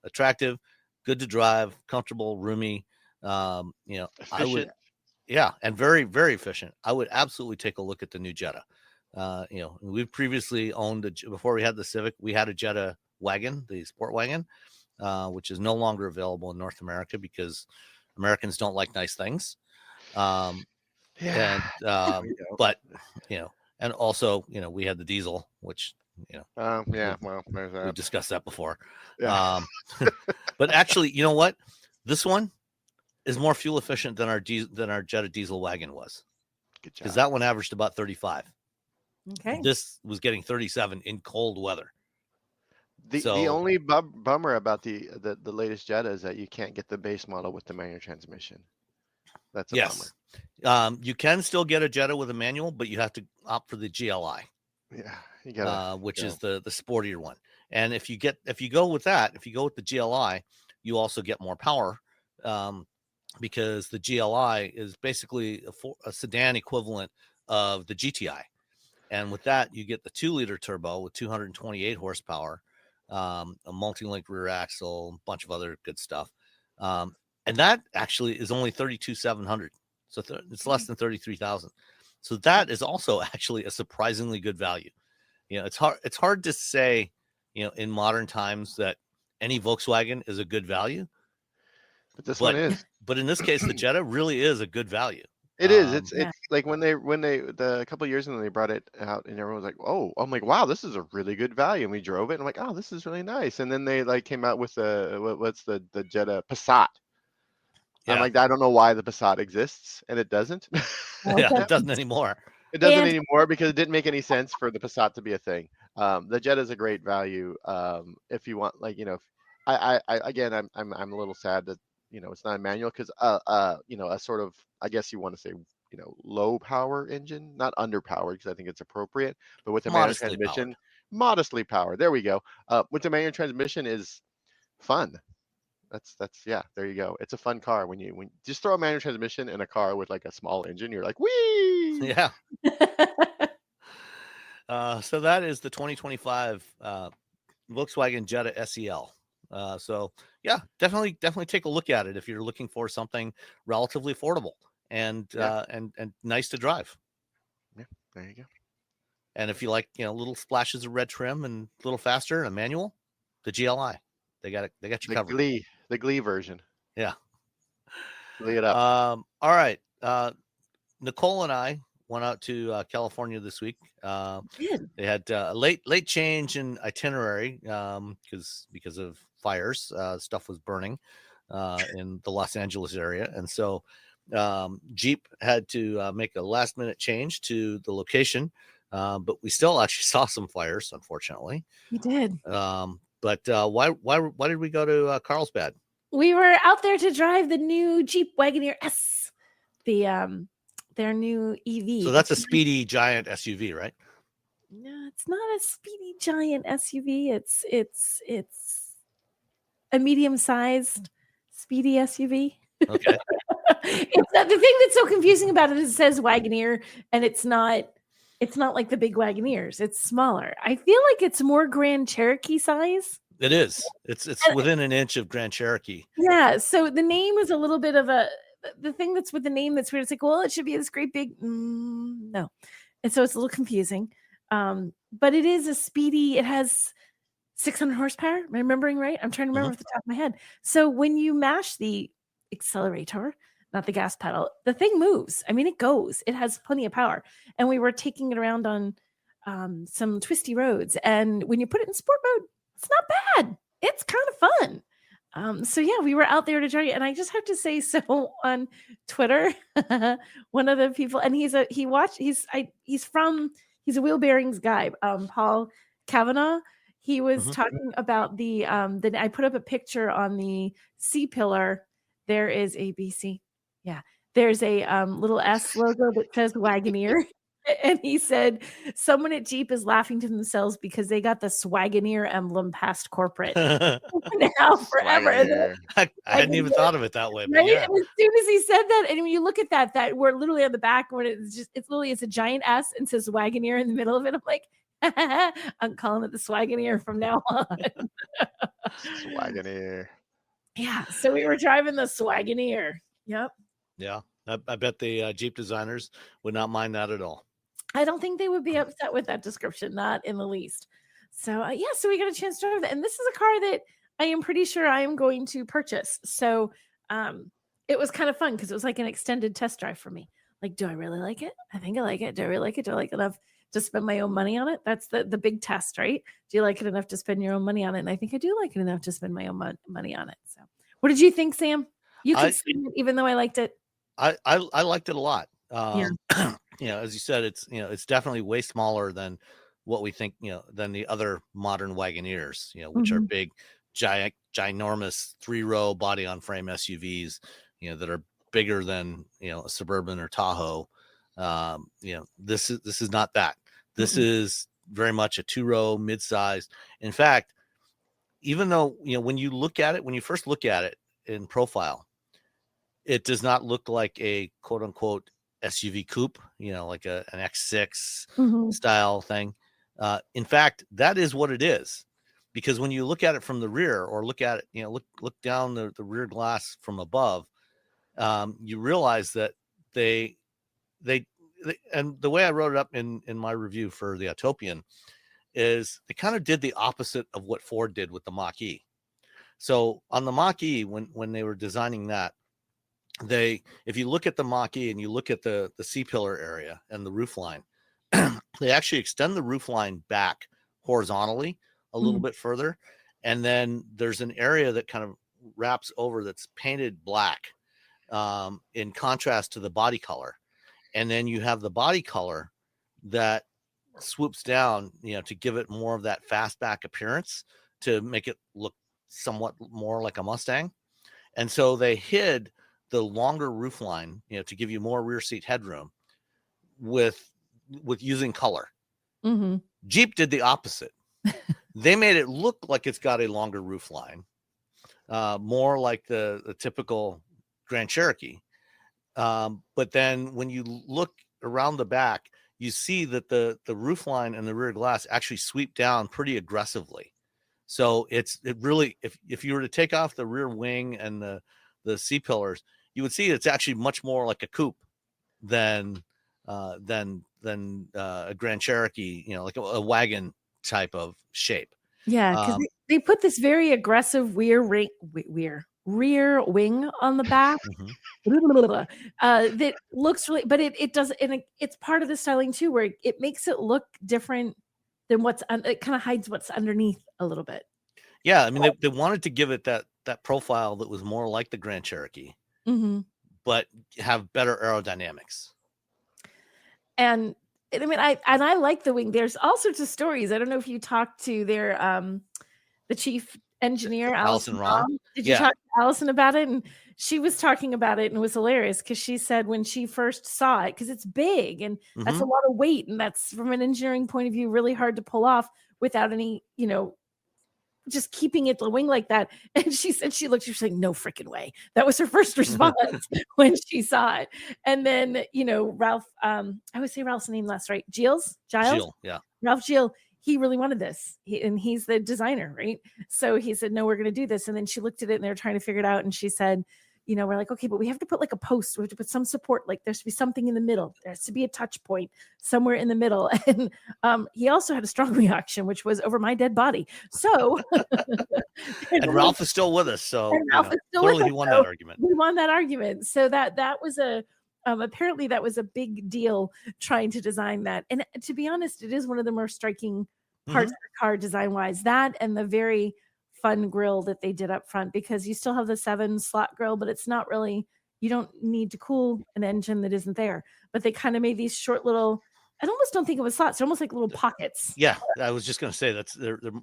attractive, good to drive, comfortable, roomy, Efficient. I would, and very, very efficient. I would absolutely take a look at the new Jetta. We've previously owned before we had the Civic, we had a Jetta wagon, the sport wagon, which is no longer available in North America because Americans don't like nice things. Yeah. But and also we had the diesel, which well, there's that. we've discussed that before. Yeah. But actually, you know what? This one is more fuel efficient than our Jetta diesel wagon was, Good job. because that one averaged about 35. Okay. This was getting 37 in cold weather. The only bummer about the latest Jetta is that you can't get the base model with the manual transmission. That's a bummer. You can still get a Jetta with a manual, but you have to opt for the GLI. Yeah, you gotta, which is the sportier one. And if you go with the GLI, you also get more power, because the GLI is basically a sedan equivalent of the GTI. And with that, you get the 2-liter turbo with 228 horsepower, a multi-link rear axle, a bunch of other good stuff. And that actually is only 32,700. So it's less than 33,000. So that is also actually a surprisingly good value. It's hard to say, in modern times that any Volkswagen is a good value. But this one is. But in this case, the Jetta really is a good value. It is. It's like when a couple of years ago, they brought it out and everyone was like, oh, I'm like, wow, this is a really good value. And we drove it and I'm like, oh, this is really nice. And then they came out with what's the Jetta Passat. Yeah. I'm like, I don't know why the Passat exists, and it doesn't. Yeah, it doesn't anymore. It doesn't anymore because it didn't make any sense for the Passat to be a thing. The Jetta is a great value. If you want, I'm a little sad that it's not a manual because a sort of, I guess you want to say, low power engine, not underpowered because I think it's appropriate, but with a manual transmission, modestly powered. There we go. With the manual transmission is fun. That's there you go. It's a fun car when you just throw a manual transmission in a car with like a small engine, you're like, whee! Yeah. So that is the 2025 Volkswagen Jetta SEL. So yeah, definitely take a look at it if you're looking for something relatively affordable and nice to drive. Yeah, there you go. And if you like, little splashes of red trim and a little faster, a manual, the GLI, they got you covered. The Glee version. Yeah. Glee it up. All right. Nicole and I went out to California this week. They had a late change in itinerary because of fires. Stuff was burning in the Los Angeles area, and so Jeep had to make a last minute change to the location, but we still actually saw some fires, unfortunately. We did. But why did we go to Carlsbad? We were out there to drive the new Jeep Wagoneer S, their new EV. So that's a speedy giant SUV, right? No, it's not a speedy giant SUV. It's a medium-sized speedy SUV. Okay. It's the thing that's so confusing about it is it says Wagoneer, and it's not like the big Wagoneers. It's smaller. I feel like it's more Grand Cherokee size. It is. It's within an inch of Grand Cherokee. Yeah. So the name is a little bit of the thing that's with the name that's weird. It's like, well, it should be this great big no. And so it's a little confusing. But it is a speedy, it has 600 horsepower. Am I remembering right? I'm trying to remember off the top of my head. So when you mash the accelerator, not the gas pedal. The thing moves. I mean, it goes. It has plenty of power. And we were taking it around on some twisty roads. And when you put it in sport mode, it's not bad. It's kind of fun. So yeah, we were out there to try, and I just have to say, so on Twitter, one of the people, and he's a wheel bearings guy, Paul Kavanaugh. He was talking about then I put up a picture on the C-pillar. There is a BC. Yeah. There's a little S logo that says Wagoneer. And he said, someone at Jeep is laughing to themselves because they got the Swagoneer emblem past corporate now forever. I hadn't even thought of it that way. But right? yeah. And as soon as he said that, and when you look at that we're literally on the back when it's a giant S and says Swagoneer in the middle of it. I'm like, I'm calling it the Swagoneer from now on. Swagoneer. Yeah. So we were driving the Swagoneer. Yep. Yeah. I bet the Jeep designers would not mind that at all. I don't think they would be upset with that description, not in the least. So so we got a chance to drive that, and this is a car that I am pretty sure I am going to purchase. So it was kind of fun because it was like an extended test drive for me. Like, do I really like it? I think I like it. Do I really like it? Do I like it enough to spend my own money on it? That's the big test, right? Do you like it enough to spend your own money on it? And I think I do like it enough to spend my own money on it. So what did you think, Sam? You could see it even though I liked it. I liked it a lot. As you said, it's definitely way smaller than what we think, than the other modern Wagoneers, which are big, ginormous 3-row body on frame SUVs, that are bigger than, a Suburban or Tahoe. This is not that. This is very much a 2-row midsize. In fact, even though, when you first look at it in profile, it does not look like a quote unquote SUV coupe, like an X6 style thing. In fact, that is what it is, because when you look at it from the rear or look at it, look down the rear glass from above, you realize that they and the way I wrote it up in my review for the Autopian is they kind of did the opposite of what Ford did with the Mach-E. So on the Mach-E, when they were designing that, if you look at the Mach-E and you look at the C-pillar area and the roof line, they actually extend the roof line back horizontally a little bit further. And then there's an area that kind of wraps over that's painted black in contrast to the body color. And then you have the body color that swoops down, to give it more of that fastback appearance to make it look somewhat more like a Mustang. And so they hid the longer roof line, to give you more rear seat headroom with using color. Jeep did the opposite. They made it look like it's got a longer roof line, more like the typical Grand Cherokee. But then when you look around the back, you see that the roof line and the rear glass actually sweep down pretty aggressively. So it really, if you were to take off the rear wing and the C-pillars, you would see it's actually much more like a coupe than a Grand Cherokee, like a wagon type of shape. Yeah, because they put this very aggressive rear wing on the back that looks really, but it does, and it's part of the styling too, where it makes it look different than it kind of hides what's underneath a little bit. Yeah, I mean, they wanted to give it that profile that was more like the Grand Cherokee, but have better aerodynamics. And I mean, I like the wing. There's all sorts of stories. I don't know if you talked to their the chief engineer, Allison Rom. Did you talk to Allison about it? And she was talking about it, and it was hilarious because she said when she first saw it, because it's big and that's a lot of weight, and that's from an engineering point of view really hard to pull off without any, just keeping it the wing like that. And she said she was like, no freaking way. That was her first response when she saw it. And then, Ralph, I would say Ralph's name last, right? Giles, yeah. Ralph Giles, he really wanted this. And he's the designer, right? So he said, no, we're going to do this. And then she looked at it and they were trying to figure it out. And she said, we're like, okay, but we have to put like a post. We have to put some support. Like there should be something in the middle. There has to be a touch point somewhere in the middle. And he also had a strong reaction, which was over my dead body. So, and Ralph is still with us. So clearly he won that argument. We won that argument. So that was apparently that was a big deal trying to design that. And to be honest, it is one of the more striking parts of the car design wise, that and the very fun grill that they did up front, because you still have the 7-slot grill, but it's not really, you don't need to cool an engine that isn't there. But they kind of made these short little, I almost don't think it was slots. They're almost like little pockets. Yeah, I was just going to say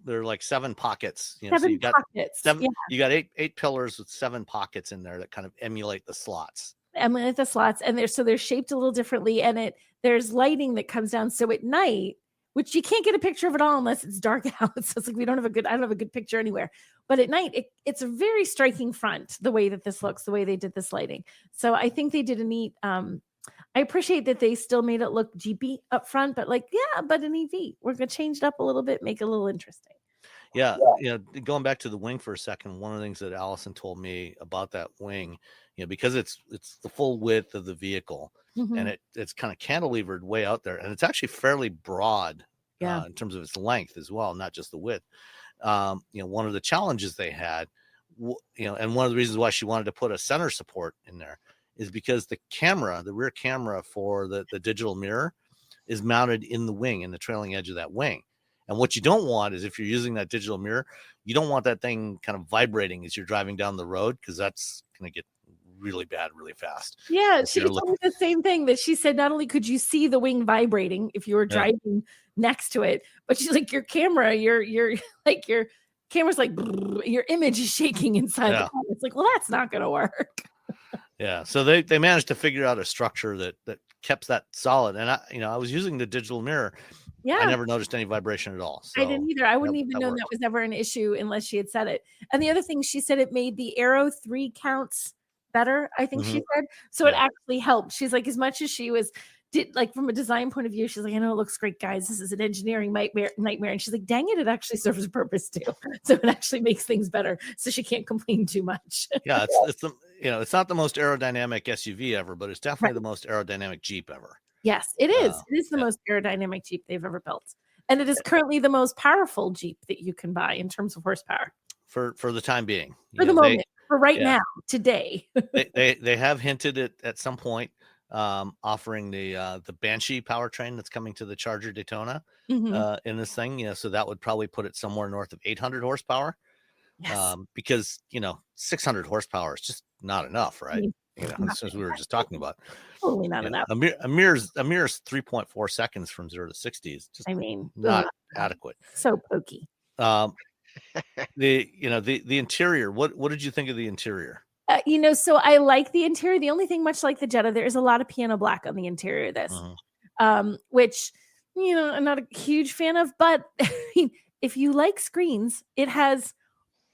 they're like 7 pockets. So you got pockets. You got eight pillars with 7 pockets in there that kind of emulate the slots. Emulate the slots, and they're shaped a little differently, and there's lighting that comes down. So at night, which you can't get a picture of it all unless it's dark out. So it's like I don't have a good picture anywhere. But at night, it's a very striking front, the way that this looks, the way they did this lighting. So I think they did a neat. I appreciate that they still made it look Jeepy up front, but but an EV. We're gonna change it up a little bit, make it a little interesting. Yeah, going back to the wing for a second, one of the things that Allison told me about that wing, because it's the full width of the vehicle, and it's kind of cantilevered way out there, and it's actually fairly broad in terms of its length as well, not just the width. One of the challenges they had, and one of the reasons why she wanted to put a center support in there is because the rear camera for the digital mirror is mounted in the wing, in the trailing edge of that wing. And what you don't want is, if you're using that digital mirror, you don't want that thing kind of vibrating as you're driving down the road, because that's going to get really bad really fast. Yeah, she told me the same thing, that she said not only could you see the wing vibrating if you were driving next to it, but she's like, your camera, your camera's like, your image is shaking inside the car. It's like, well, that's not going to work. Yeah, so they managed to figure out a structure that kept that solid. And I was using the digital mirror. Yeah, I never noticed any vibration at all. So I didn't either. I wouldn't even know that was ever an issue unless she had said it. And the other thing, she said it made the Aero 3 counts better, I think she said. So it actually helped. She's like, as much as she did like from a design point of view, she's like, I know it looks great, guys. This is an engineering nightmare. And she's like, dang it actually serves a purpose too. So it actually makes things better. So she can't complain too much. Yeah, it's not the most aerodynamic SUV ever, but it's definitely the most aerodynamic Jeep ever. Yes, it is. It is the most aerodynamic Jeep they've ever built. And it is currently the most powerful Jeep that you can buy in terms of horsepower. For the time being. For the moment. For right now, today. they have hinted at some point offering the Banshee powertrain that's coming to the Charger Daytona in this thing. So that would probably put it somewhere north of 800 horsepower. Yes. Because 600 horsepower is just not enough, right? As we were just talking about. Totally not enough. A mirror's 3.4 seconds from 0 to 60 is just not adequate. So pokey. The interior. What did you think of the interior? So I like the interior. The only thing, much like the Jetta, there is a lot of piano black on the interior of this, which I'm not a huge fan of. But if you like screens, it has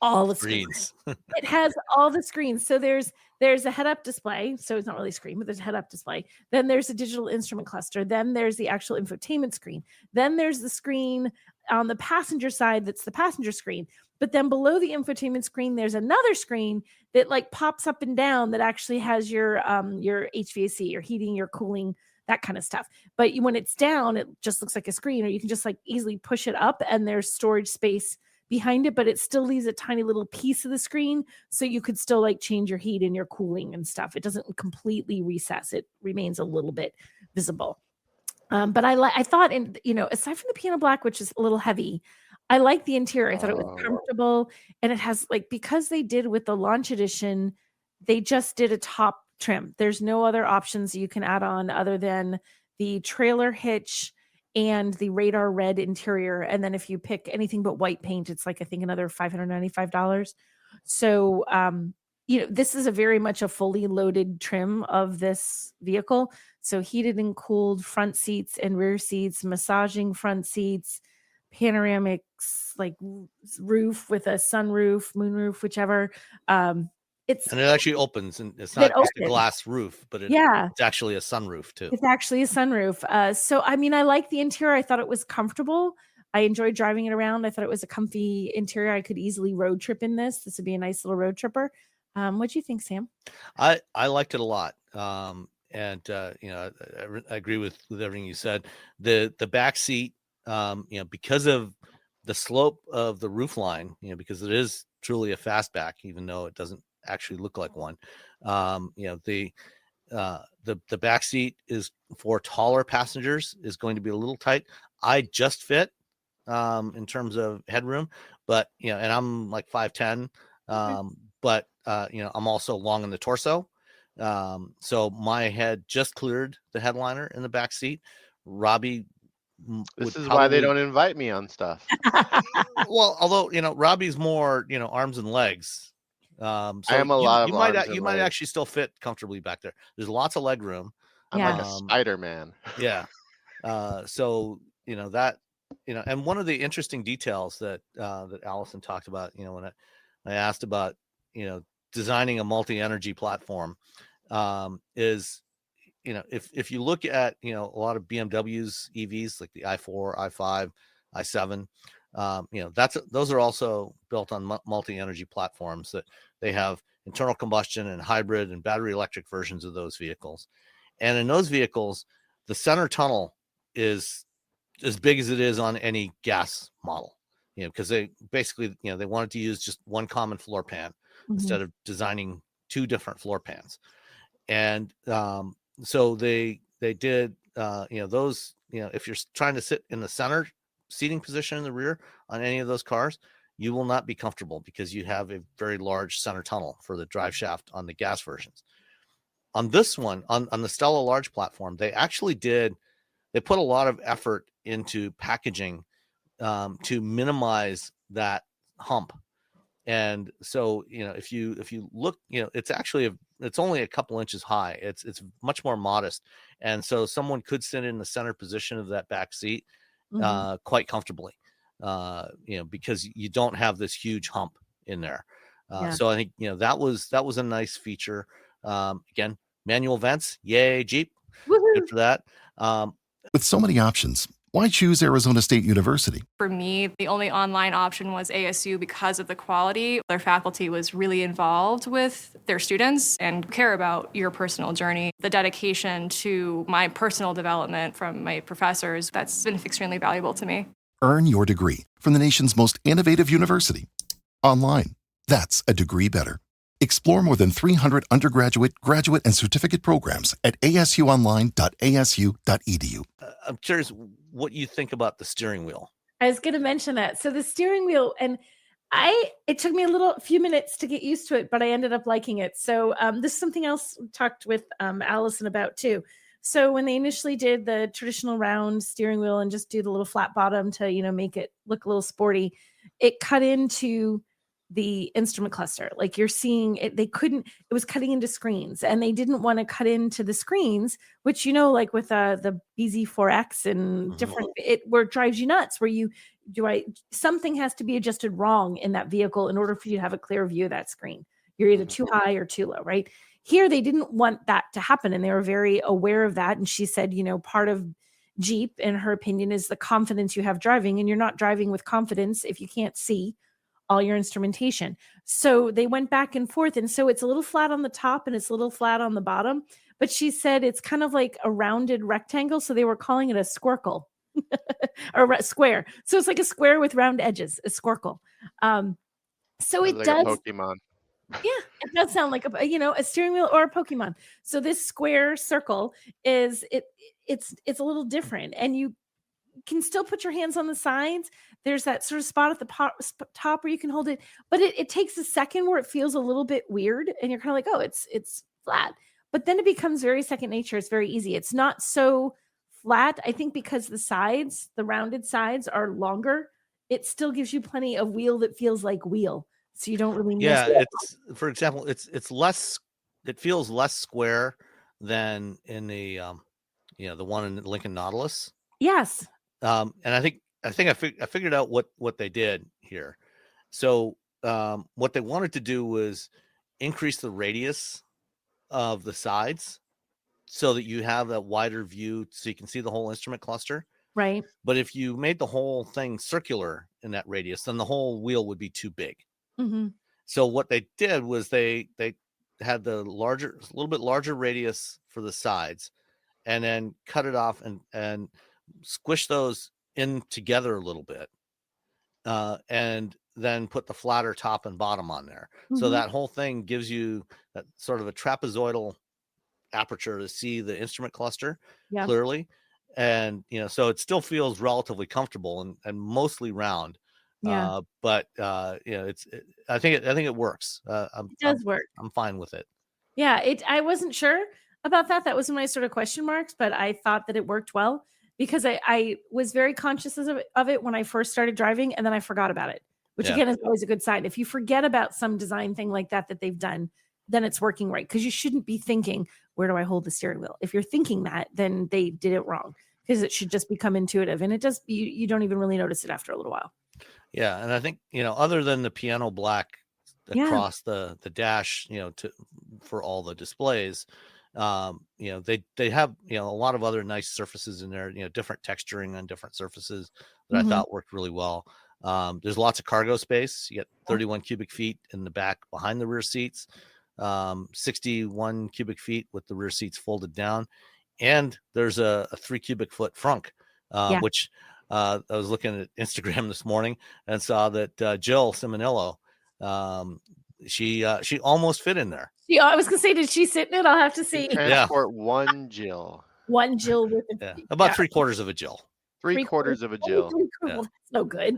all the screens. It has all the screens. So there's a head-up display. So it's not really a screen, but there's a head-up display. Then there's a digital instrument cluster. Then there's the actual infotainment screen. Then there's the screen on the passenger side that's the passenger screen. But then below the infotainment screen, there's another screen that like pops up and down that actually has your HVAC, your heating, your cooling, that kind of stuff. But when it's down, it just looks like a screen, or you can just like easily push it up and there's storage space behind it, but it still leaves a tiny little piece of the screen. So you could still like change your heat and your cooling and stuff. It doesn't completely recess. It remains a little bit visible. But I thought, aside from the piano black, which is a little heavy, I like the interior. I thought it was comfortable, and it has because they did with the launch edition, they just did a top trim. There's no other options you can add on other than the trailer hitch and the radar red interior. And then if you pick anything but white paint, it's like, I think another $595. So, this is a very much a fully loaded trim of this vehicle. So heated and cooled front seats and rear seats, massaging front seats, panoramic like roof with a sunroof, moonroof, whichever. And it actually opens, and it's not just a glass roof, but it's actually a sunroof too. It's actually a sunroof. So, I like the interior. I thought it was comfortable. I enjoyed driving it around. I thought it was a comfy interior. I could easily road trip in this. This would be a nice little road tripper. What do you think, Sam? I liked it a lot. And I agree with everything you said. The back seat, because of the slope of the roof line, because it is truly a fastback, even though it doesn't actually look like one. The back seat is for taller passengers is going to be a little tight. I just fit in terms of headroom, but and I'm like 5'10", but I'm also long in the torso. So my head just cleared the headliner in the back seat. Robbie, this is why they don't invite me on stuff. Well, although Robbie's more arms and legs. So I am a lot of you might actually still fit comfortably back there. There's lots of leg room. I'm like a Spider-Man. Yeah. So that and one of the interesting details that Allison talked about, when I asked about designing a multi-energy platform, is if you look at a lot of BMW's EVs like the i4, i5, i7, those are also built on multi-energy platforms that they have internal combustion and hybrid and battery electric versions of those vehicles. And in those vehicles, the center tunnel is as big as it is on any gas model, because they basically, they wanted to use just one common floor pan instead of designing two different floor pans. And so they did, those, if you're trying to sit in the center seating position in the rear on any of those cars, you will not be comfortable because you have a very large center tunnel for the drive shaft on the gas versions. On this one, on the Stella Large platform, they put a lot of effort into packaging to minimize that hump. And so, if you look, it's only a couple inches high. It's much more modest. And so someone could sit in the center position of that back seat quite comfortably, because you don't have this huge hump in there. So I think, that was a nice feature. Again, manual vents. Yay, Jeep. Woo-hoo. Good for that. With so many options, why choose Arizona State University? For me, the only online option was ASU because of the quality. Their faculty was really involved with their students and care about your personal journey. The dedication to my personal development from my professors, that's been extremely valuable to me. Earn your degree from the nation's most innovative university. Online. That's a degree better. Explore more than 300 undergraduate, graduate, and certificate programs at asuonline.asu.edu. I'm curious what you think about the steering wheel. I was going to mention that. So the steering wheel, and it took me a few minutes to get used to it, but I ended up liking it. So this is something else we talked with Allison about too. So when they initially did the traditional round steering wheel and just do the little flat bottom to, make it look a little sporty, it cut into the instrument cluster. Like you're seeing it, it was cutting into screens, and they didn't want to cut into the screens, which, like with the BZ4X and different, where it drives you nuts, where something has to be adjusted wrong in that vehicle in order for you to have a clear view of that screen. You're either too high or too low, right? Here, they didn't want that to happen, and they were very aware of that. And she said, part of Jeep, in her opinion, is the confidence you have driving, and you're not driving with confidence if you can't see all your instrumentation. So they went back and forth. And so it's a little flat on the top and it's a little flat on the bottom. But she said it's kind of like a rounded rectangle. So they were calling it a squircle or a square. So it's like a square with round edges, a squircle. So it like does. A Pokemon. Yeah, it does sound like a steering wheel or a Pokemon. So this square circle it's a little different, and you can still put your hands on the sides. There's that sort of spot at the top where you can hold it, but it takes a second where it feels a little bit weird, and you're kind of like, oh, it's flat. But then it becomes very second nature. It's very easy. It's not so flat. I think because the rounded sides are longer, it still gives you plenty of wheel that feels like wheel. So you don't really miss it. For example, it's less. It feels less square than in the the one in the Lincoln Nautilus. Yes. And I think I figured out what they did here. So what they wanted to do was increase the radius of the sides so that you have a wider view, so you can see the whole instrument cluster. Right. But if you made the whole thing circular in that radius, then the whole wheel would be too big. So what they did was they had the little bit larger radius for the sides, and then cut it off and squish those in together a little bit, and then put the flatter top and bottom on there. So that whole thing gives you that sort of a trapezoidal aperture to see the instrument cluster clearly. And, so it still feels relatively comfortable and mostly round. But I think it works. It does work. I'm fine with it. Yeah, I wasn't sure about that. That was my sort of question marks, but I thought that it worked well because I was very conscious of it when I first started driving, and then I forgot about it, which again is always a good sign. If you forget about some design thing like that they've done, then it's working right, because you shouldn't be thinking, where do I hold the steering wheel? If you're thinking that, then they did it wrong, because it should just become intuitive, and it does. You don't even really notice it after a little while. Yeah, and I think other than the piano black across the dash, for all the displays, they have a lot of other nice surfaces in there, different texturing on different surfaces that I thought worked really well. There's lots of cargo space. You get 31 cubic feet in the back behind the rear seats, 61 cubic feet with the rear seats folded down, and there's a 3 cubic foot frunk, which I was looking at Instagram this morning and saw that Jill Simonillo, she almost fit in there. I was gonna say, did she sit in it? I'll have to see. Transport one Jill. One Jill with about 3/4 of a Jill. 3/4 of a Jill. Well, that's no good.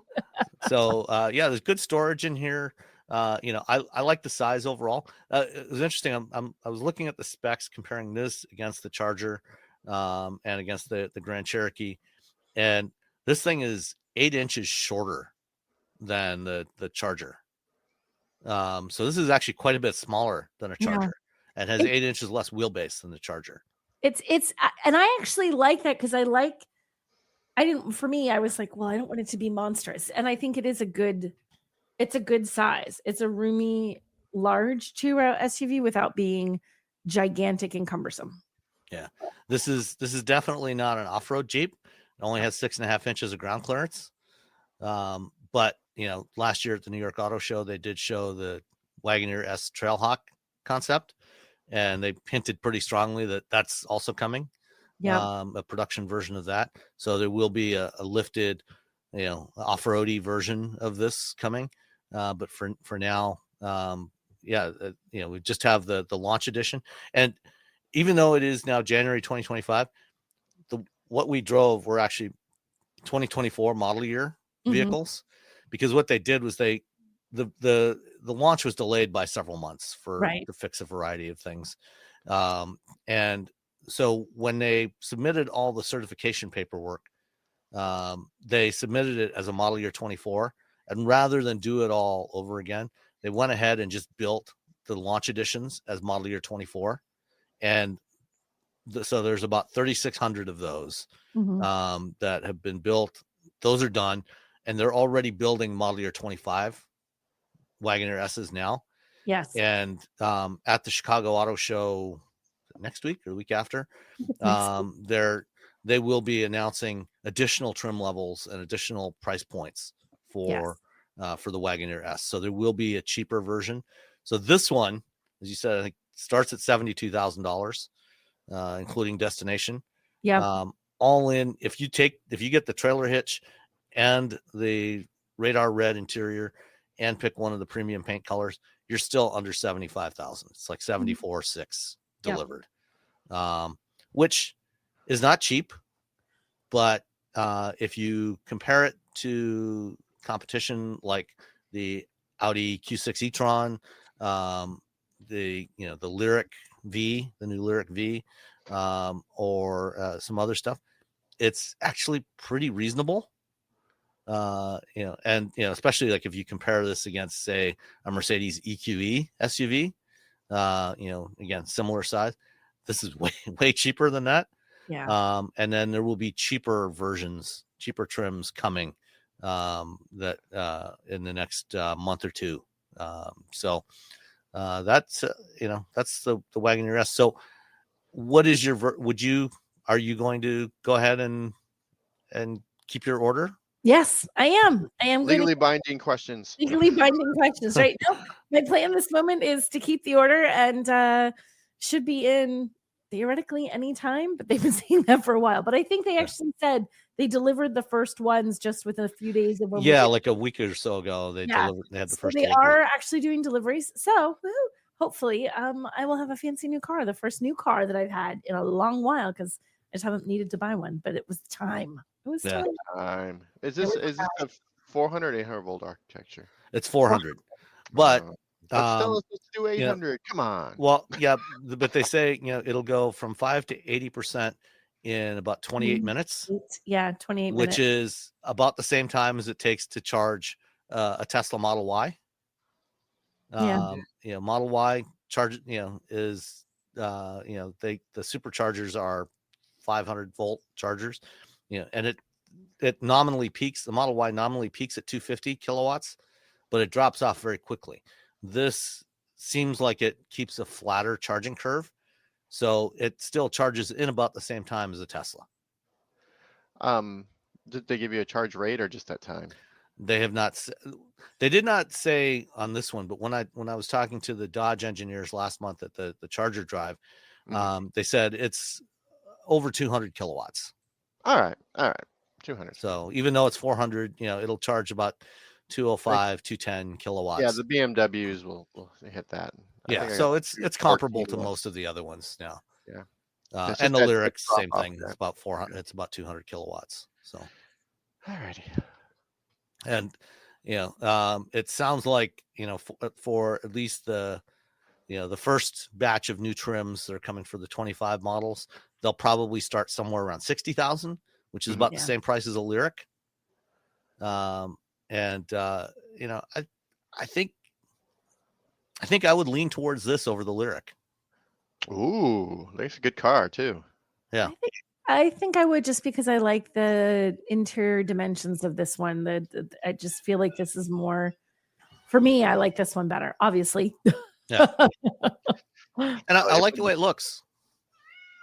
So there's good storage in here. I like the size overall. It was interesting. I was looking at the specs, comparing this against the Charger, and against the Grand Cherokee, and this thing is 8 inches shorter than the Charger. So this is actually quite a bit smaller than a Charger, and has 8 inches less wheelbase than the Charger. It's and I actually like that, because I was like, well, I don't want it to be monstrous, and I think it's a good size. It's a roomy, large 2-row SUV without being gigantic and cumbersome. Yeah, this is definitely not an off-road Jeep. It only has 6.5 inches of ground clearance. But last year at the New York Auto Show, they did show the Wagoneer S Trailhawk concept, and they hinted pretty strongly that that's also coming. A production version of that. So there will be a lifted, off-roady version of this coming. But for now, we just have the launch edition. And even though it is now January 2025, what we drove were actually 2024 model year vehicles, because what they did was the launch was delayed by several months to fix a variety of things. And so when they submitted all the certification paperwork, they submitted it as a model year 24. And rather than do it all over again, they went ahead and just built the launch editions as model year 24. And so there's about 3,600 of those that have been built. Those are done, and they're already building model year 25 Wagoneer S's now. Yes. And at the Chicago Auto Show next week or the week after, they will be announcing additional trim levels and additional price points for the Wagoneer S. So there will be a cheaper version. So this one, as you said, I think starts at $72,000, including destination. All in, if you get the trailer hitch and the radar red interior and pick one of the premium paint colors, you're still under $75,000. It's like $74,600 delivered, which is not cheap. But if you compare it to competition like the Audi Q6 e-tron, the Lyric V, the new Lyric V, or some other stuff, it's actually pretty reasonable. Especially like if you compare this against, say, a Mercedes EQE SUV, again, similar size, this is way cheaper than that. And then there will be cheaper versions, cheaper trims coming that in the next month or two. So that's the Wagoneer S. So what is are you going to go ahead and keep your order? Yes, I am. I am Legally binding questions. legally binding questions, right? No, my plan this moment is to keep the order and should be in theoretically anytime, but they've been saying that for a while. But I think they actually said they delivered the first ones just within a few days of when we did. like a week or so ago, they had the So first they delivery. are actually doing deliveries. So hopefully, I will have a fancy new car, the first new car that I've had in a long while, because I just haven't needed to buy one. But it was time. It was time. Is this a 400, 800 volt architecture? It's 400, but still, let's do 800. Come on. Well, yeah, but they say it'll go from 5 to 80% in about 28 minutes. Yeah, 28 minutes, which is about the same time as it takes to charge a Tesla Model Y. Model Y charge, is the superchargers are 500 volt chargers, and it nominally peaks. The Model Y nominally peaks at 250 kilowatts, but it drops off very quickly. This seems like it keeps a flatter charging curve, so it still charges in about the same time as a Tesla. Did they give you a charge rate or just that time? They have not. They did not say on this one, but when I was talking to the Dodge engineers last month at the Charger Drive, they said it's over 200 kilowatts. All right, 200. So even though it's 400, it'll charge about 205, 210 kilowatts. Yeah, the BMWs will hit that. So it's comparable to most of the other ones now. Yeah. And the Lyric, same thing. It's about 400. It's about 200 kilowatts. So, alrighty. And it sounds like for at least the first batch of new trims that are coming for the 25 models, they'll probably start somewhere around 60,000, which is about the same price as a Lyric. I think I would lean towards this over the Lyric. Ooh, that's a good car too. Yeah. I think I would, just because I like the interior dimensions of this one. I just feel like this is more, for me, I like this one better, obviously. Yeah. And I like the way it looks.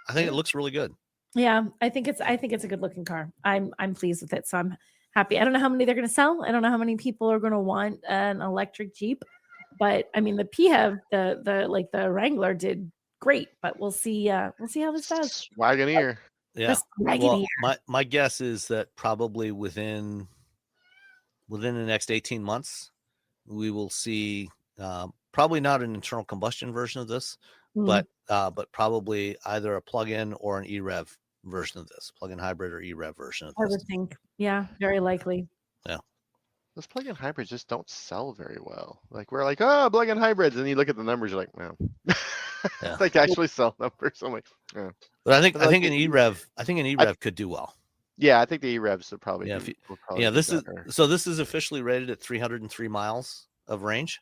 I think it looks really good. Yeah, I think it's a good looking car. I'm pleased with it, so I'm happy. I don't know how many they're going to sell. I don't know how many people are going to want an electric Jeep, but I mean the PHEV, the Wrangler did great, but we'll see how this does. Swagoneer. Yeah. Well, my guess is that probably within the next 18 months, we will see probably not an internal combustion version of this, but probably either a plug-in or an e-rev version of this, plug-in hybrid or e-rev version of this. I would think, yeah, very likely. Yeah. Those plug-in hybrids just don't sell very well. Like we're like, oh, plug-in hybrids, and you look at the numbers, you're like, wow. Yeah. Like actually sell numbers. I'm like, yeah. But I think an e-rev could do well. Yeah, I think the e-revs would probably. This is officially rated at 303 miles of range.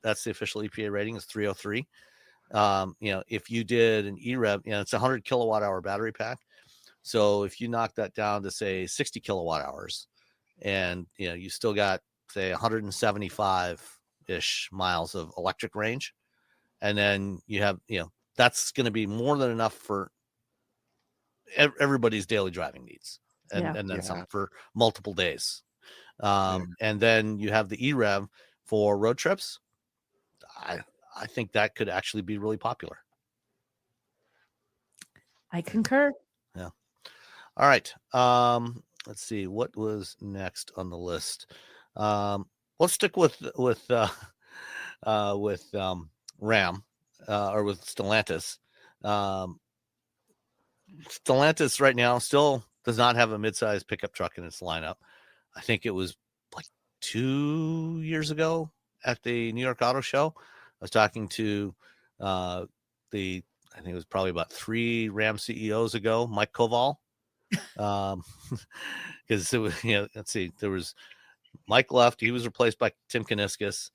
That's the official EPA rating, is 303. If you did an e-rev, it's a 100 kilowatt hour battery pack. So if you knock that down to say 60 kilowatt hours, and you still got say 175 ish miles of electric range, and then you have that's going to be more than enough for everybody's daily driving needs, and then some for multiple days. And then you have the e-rev for road trips. I think that could actually be really popular. I concur. Yeah. All right. Let's see what was next on the list. Let's stick with Ram or with Stellantis. Stellantis right now still does not have a midsize pickup truck in its lineup. I think it was like 2 years ago at the New York Auto Show. I was talking to I think it was probably about 3 Ram CEOs ago, Mike Koval. Because it was, let's see, there was Mike left. He was replaced by Tim Kuniskis,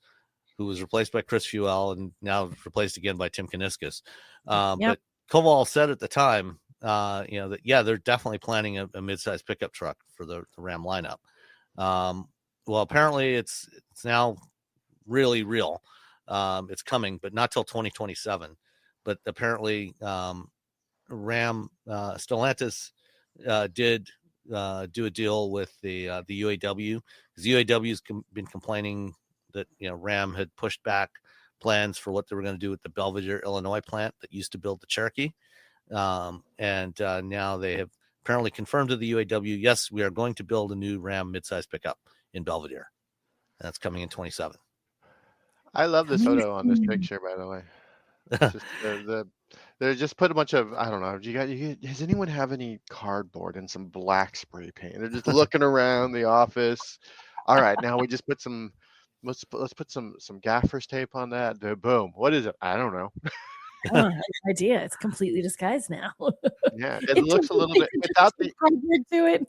who was replaced by Chris Fuel, and now replaced again by Tim Kuniskis. But Koval said at the time, that they're definitely planning a midsize pickup truck for the Ram lineup. Well, apparently it's now really real. It's coming, but not till 2027. But apparently, Ram Stellantis did do a deal with the UAW, because the UAW has been complaining that Ram had pushed back plans for what they were going to do with the Belvidere, Illinois plant that used to build the Cherokee, and now they have apparently confirmed to the UAW, yes, we are going to build a new Ram midsize pickup in Belvidere, and that's coming in 27. I love this photo on this picture, by the way. It's just they just put a bunch of, I don't know. Does anyone have any cardboard and some black spray paint? They're just looking around the office. All right, now we just put some. Let's put some gaffer's tape on that. Boom. What is it? I don't know. Oh, I have no idea. It's completely disguised now. Yeah, it looks a little bit without the cardboard to it.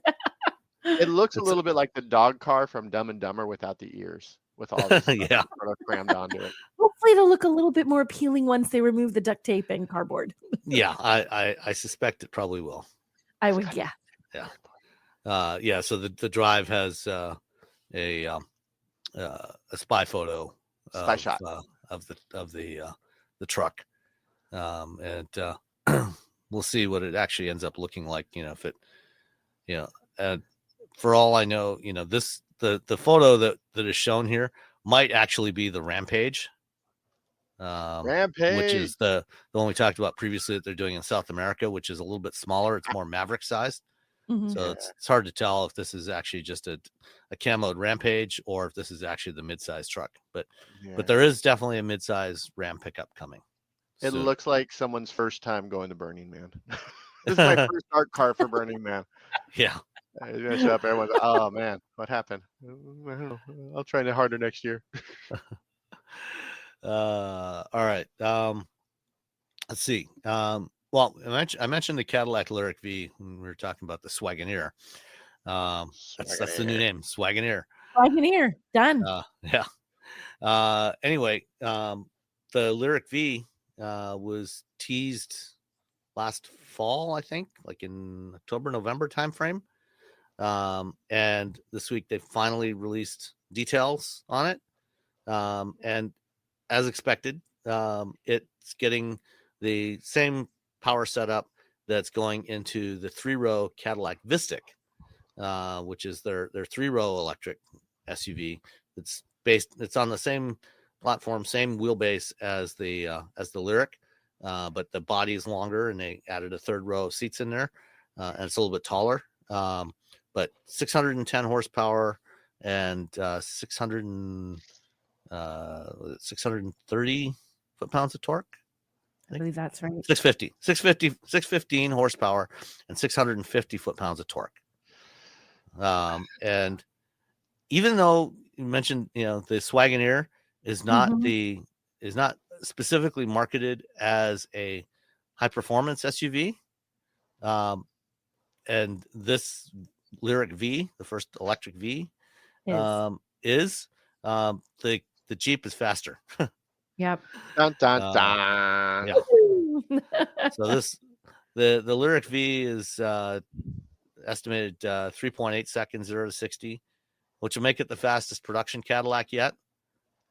It looks a little bit like the dog car from Dumb and Dumber without the ears, with all this Yeah. sort of crammed onto it. Hopefully, it'll look a little bit more appealing once they remove the duct tape and cardboard. Yeah, I suspect it probably will. I would, yeah. Yeah. So the drive has a spy photo, Spy shot of the truck, and we'll see what it actually ends up looking like. If it, for all I know, the photo that is shown here might actually be the Rampage. Rampage, which is the one we talked about previously that they're doing in South America, which is a little bit smaller. It's more Maverick sized. Mhm. So it's hard to tell if this is actually just a camoed Rampage or if this is actually the midsize truck. But there is definitely a midsize Ram pickup coming. It soon. looks like someone's first time going to Burning Man. This is my first art car for Burning Man. Yeah. You're gonna show up, everyone's like, oh man, what happened? I don't know. I'll try it harder next year. All right. Let's see. Well, I mentioned the Cadillac Lyriq V when we were talking about the Swagoneer. That's the new name, Swagoneer. Swagoneer, done. Yeah. Anyway, the Lyriq V was teased last fall, I think, like in October, November timeframe. And this week they finally released details on it. And as expected, it's getting the same power setup that's going into the 3-row Cadillac Vistic, which is their 3-row electric SUV. It's on the same platform, same wheelbase as the Lyriq, but the body is longer, and they added a 3rd row of seats in there, and it's a little bit taller. But 610 horsepower and 630 foot-pounds of torque. I believe that's right. 615 horsepower and 650 foot-pounds of torque. And even though you mentioned, the Swagoneer is not is not specifically marketed as a high-performance SUV, and this Lyriq V, the first electric V, is the Jeep is faster. Yep. Dun, dun, dun. Yeah. So the Lyriq V is estimated 3.8 seconds 0 to 60, which will make it the fastest production Cadillac yet,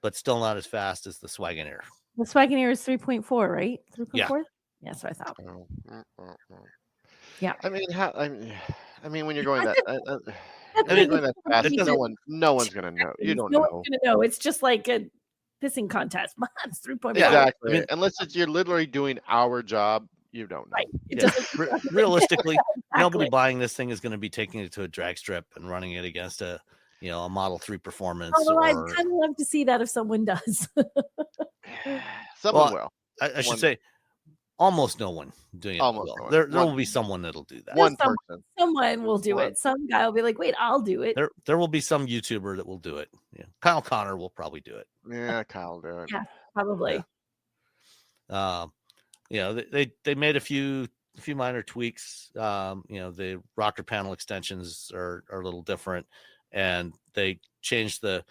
but still not as fast as the Swagoneer. The Swagoneer is 3.4, right? 3.4? Yeah. Yeah, that's what I thought. Yeah. I mean, when you're going that, going that fast, no one's gonna know. You don't no know. one's gonna know. It's just like a pissing contest. It's 3.4. Yeah, exactly. Unless you're literally doing our job, you don't know. Right. Realistically, Exactly. nobody buying this thing is going to be taking it to a drag strip and running it against a Model 3 Performance. Although I'd kind of love to see that if someone does. Someone will. I should say almost no one doing it. Almost will. no one. There will be someone that'll do that. One person. Someone will do it. Some guy will be like, wait, I'll do it. There will be some YouTuber that will do it. Yeah. Kyle Connor will probably do it. Yeah, Kyle will do it. Yeah, probably. They made a few minor tweaks. The rocker panel extensions are a little different, and they changed the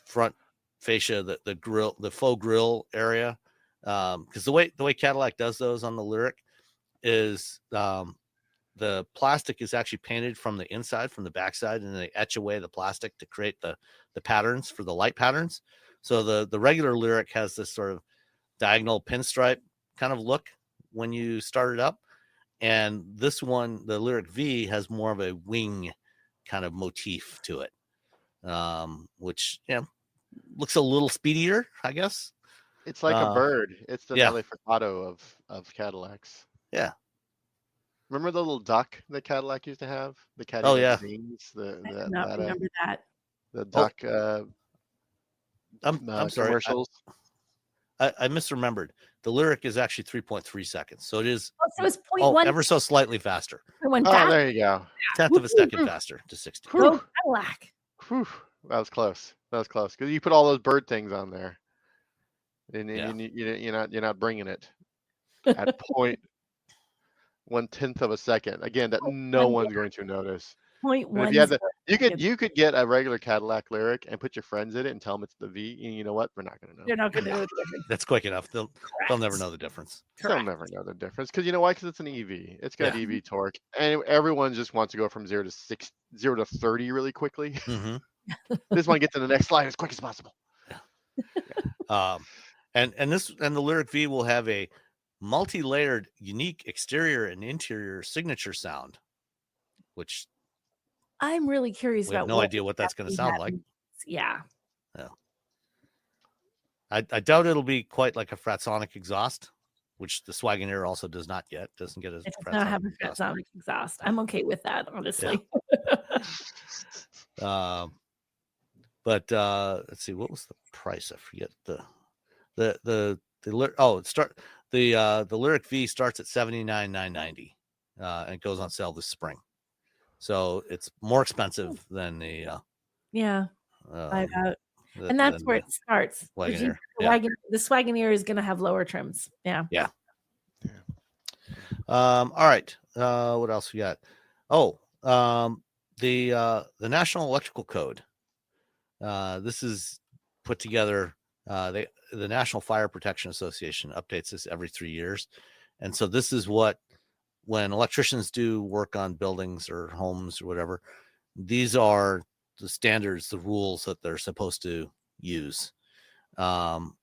front fascia, the grill, the faux grill area. Because the way Cadillac does those on the Lyriq is the plastic is actually painted from the inside, from the backside, and they etch away the plastic to create the patterns for the light patterns. So the regular Lyriq has this sort of diagonal pinstripe kind of look when you start it up, And this one, the Lyric V, has more of a wing kind of motif to it, which looks a little speedier, I guess. It's like a bird. It's the yeah. Nelly Furtado of Cadillacs. Yeah. Remember the little duck that Cadillac used to have? The Cadillac magazines. I do not remember that. The duck. I'm sorry. Commercials. I misremembered. The Lyric is actually 3.3 seconds, so it is. So it's 0.1. Ever so slightly faster. Oh, there you go. Tenth of a second faster to 60. Go Cadillac. Whew. That was close. Because you put all those bird things on there, and you're not bringing it at 0.1/10 of a second. Again, that no one's going to notice. 0.1. You could get a regular Cadillac Lyric and put your friends in it and tell them it's the V. And you know what? We're not going to know. They're not going to know the difference. That's quick enough. They'll never know the difference. They'll never know the difference because you know why? Because it's an EV. It's got EV torque, and everyone just wants to go from 0 to 30 really quickly. Mm-hmm. This one get to the next slide as quick as possible. And the Lyric V will have a multi-layered, unique exterior and interior signature sound, which I'm really curious we about. have no idea what that's going to sound like. Yeah. I doubt it'll be quite like a Fratsonic exhaust, which the Swagoneer also does not yet. Doesn't get a. It does not have a Fratsonic exhaust. I'm okay with that, honestly. Yeah. But let's see, what was the price? I forget the Lyric V starts at $79,990, and it goes on sale this spring. So it's more expensive than the and that's where it starts. Wagoneer. The Swagoneer is going to have lower trims. Yeah. All right. What else we got? The National Electrical Code. This is put together. The National Fire Protection Association updates this every 3 years, and so this is what, when electricians do work on buildings or homes or whatever, these are the standards, the rules that they're supposed to use. So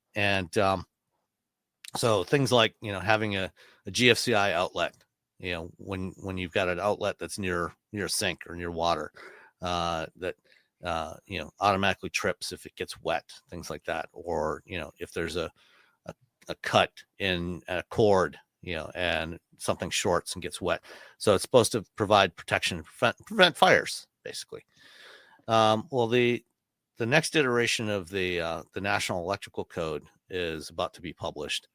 things like, having a GFCI outlet, when you've got an outlet that's near a sink or near water, that automatically trips if it gets wet, things like that. Or, if there's a cut in a cord, and something shorts and gets wet. So it's supposed to provide protection, prevent fires, basically. The next iteration of the National Electrical Code is about to be published.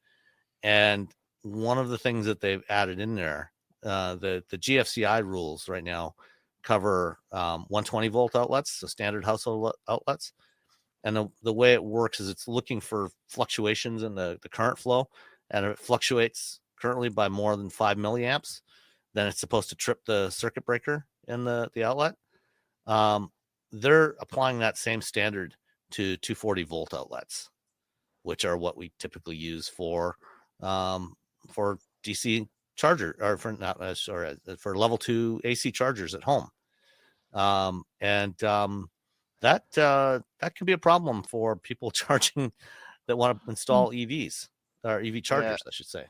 And one of the things that they've added in there, the GFCI rules right now cover 120 volt outlets, so standard household outlets. And the way it works is it's looking for fluctuations in the current flow. And if it fluctuates currently by more than 5 milliamps, then it's supposed to trip the circuit breaker in the outlet. They're applying that same standard to 240 volt outlets, which are what we typically use for DC charger, or for level 2 AC chargers at home. That can be a problem for people charging that want to install EVs or EV chargers, I should say.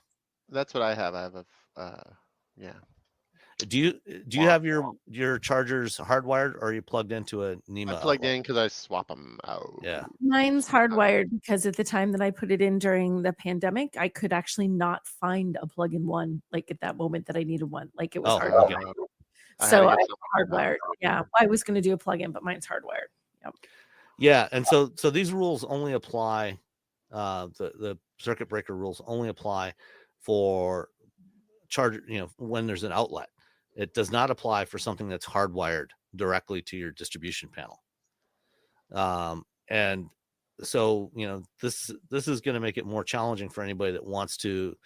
That's what I have. I have Do you have your chargers hardwired, or are you plugged into a NEMA? I plugged in because I swap them out. Yeah. Mine's hardwired because at the time that I put it in during the pandemic, I could actually not find a plug-in one, like at that moment that I needed one. Like it was hardwired. Okay. So I hardwired. Yeah. I was going to do a plug-in, but mine's hardwired. Yep. Yeah. And so these rules only apply, the circuit breaker rules only apply for charger, when there's an outlet. It does not apply for something that's hardwired directly to your distribution panel. And so, this is going to make it more challenging for anybody that wants to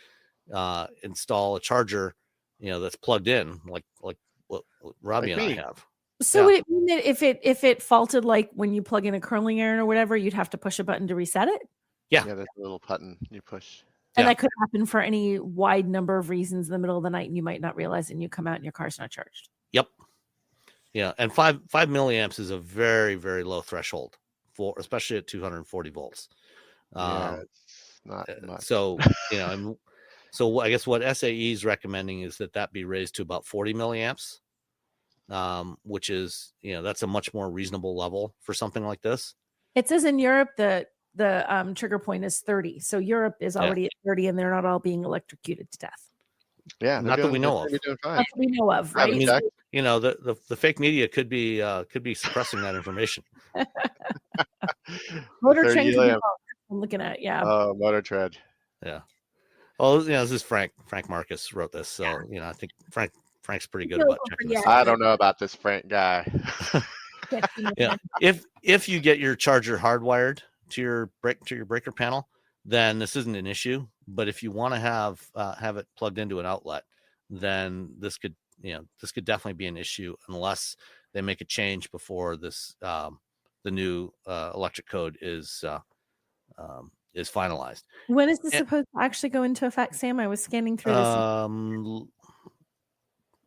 install a charger, that's plugged in, like what Robbie and I have. So would it mean that if it faulted, like when you plug in a curling iron or whatever, you'd have to push a button to reset it? Yeah. There's a little button you push. And that could happen for any wide number of reasons in the middle of the night, and you might not realize it, and you come out and your car's not charged. Yep. Yeah, and 5 milliamps is a very, very low threshold especially at 240 volts. It's not much. So So I guess what SAE is recommending is that be raised to about 40 milliamps, which is, that's a much more reasonable level for something like this. It says in Europe the trigger point is 30. So Europe is already at 30 and they're not all being electrocuted to death. Yeah, not that we know of. That's what we know of, right? The fake media could be suppressing that information. Motor Trend. I'm looking at, Oh, Motor Trend. Yeah. Well, this is Frank Marcus wrote this, so I think Frank's pretty good about checking this. I don't know about this Frank guy. Yeah. If you get your charger hardwired to your breaker panel, then this isn't an issue. But if you want to have it plugged into an outlet, then this could definitely be an issue unless they make a change before this the new electric code is finalized. When is this supposed to actually go into effect, Sam? I was scanning through this.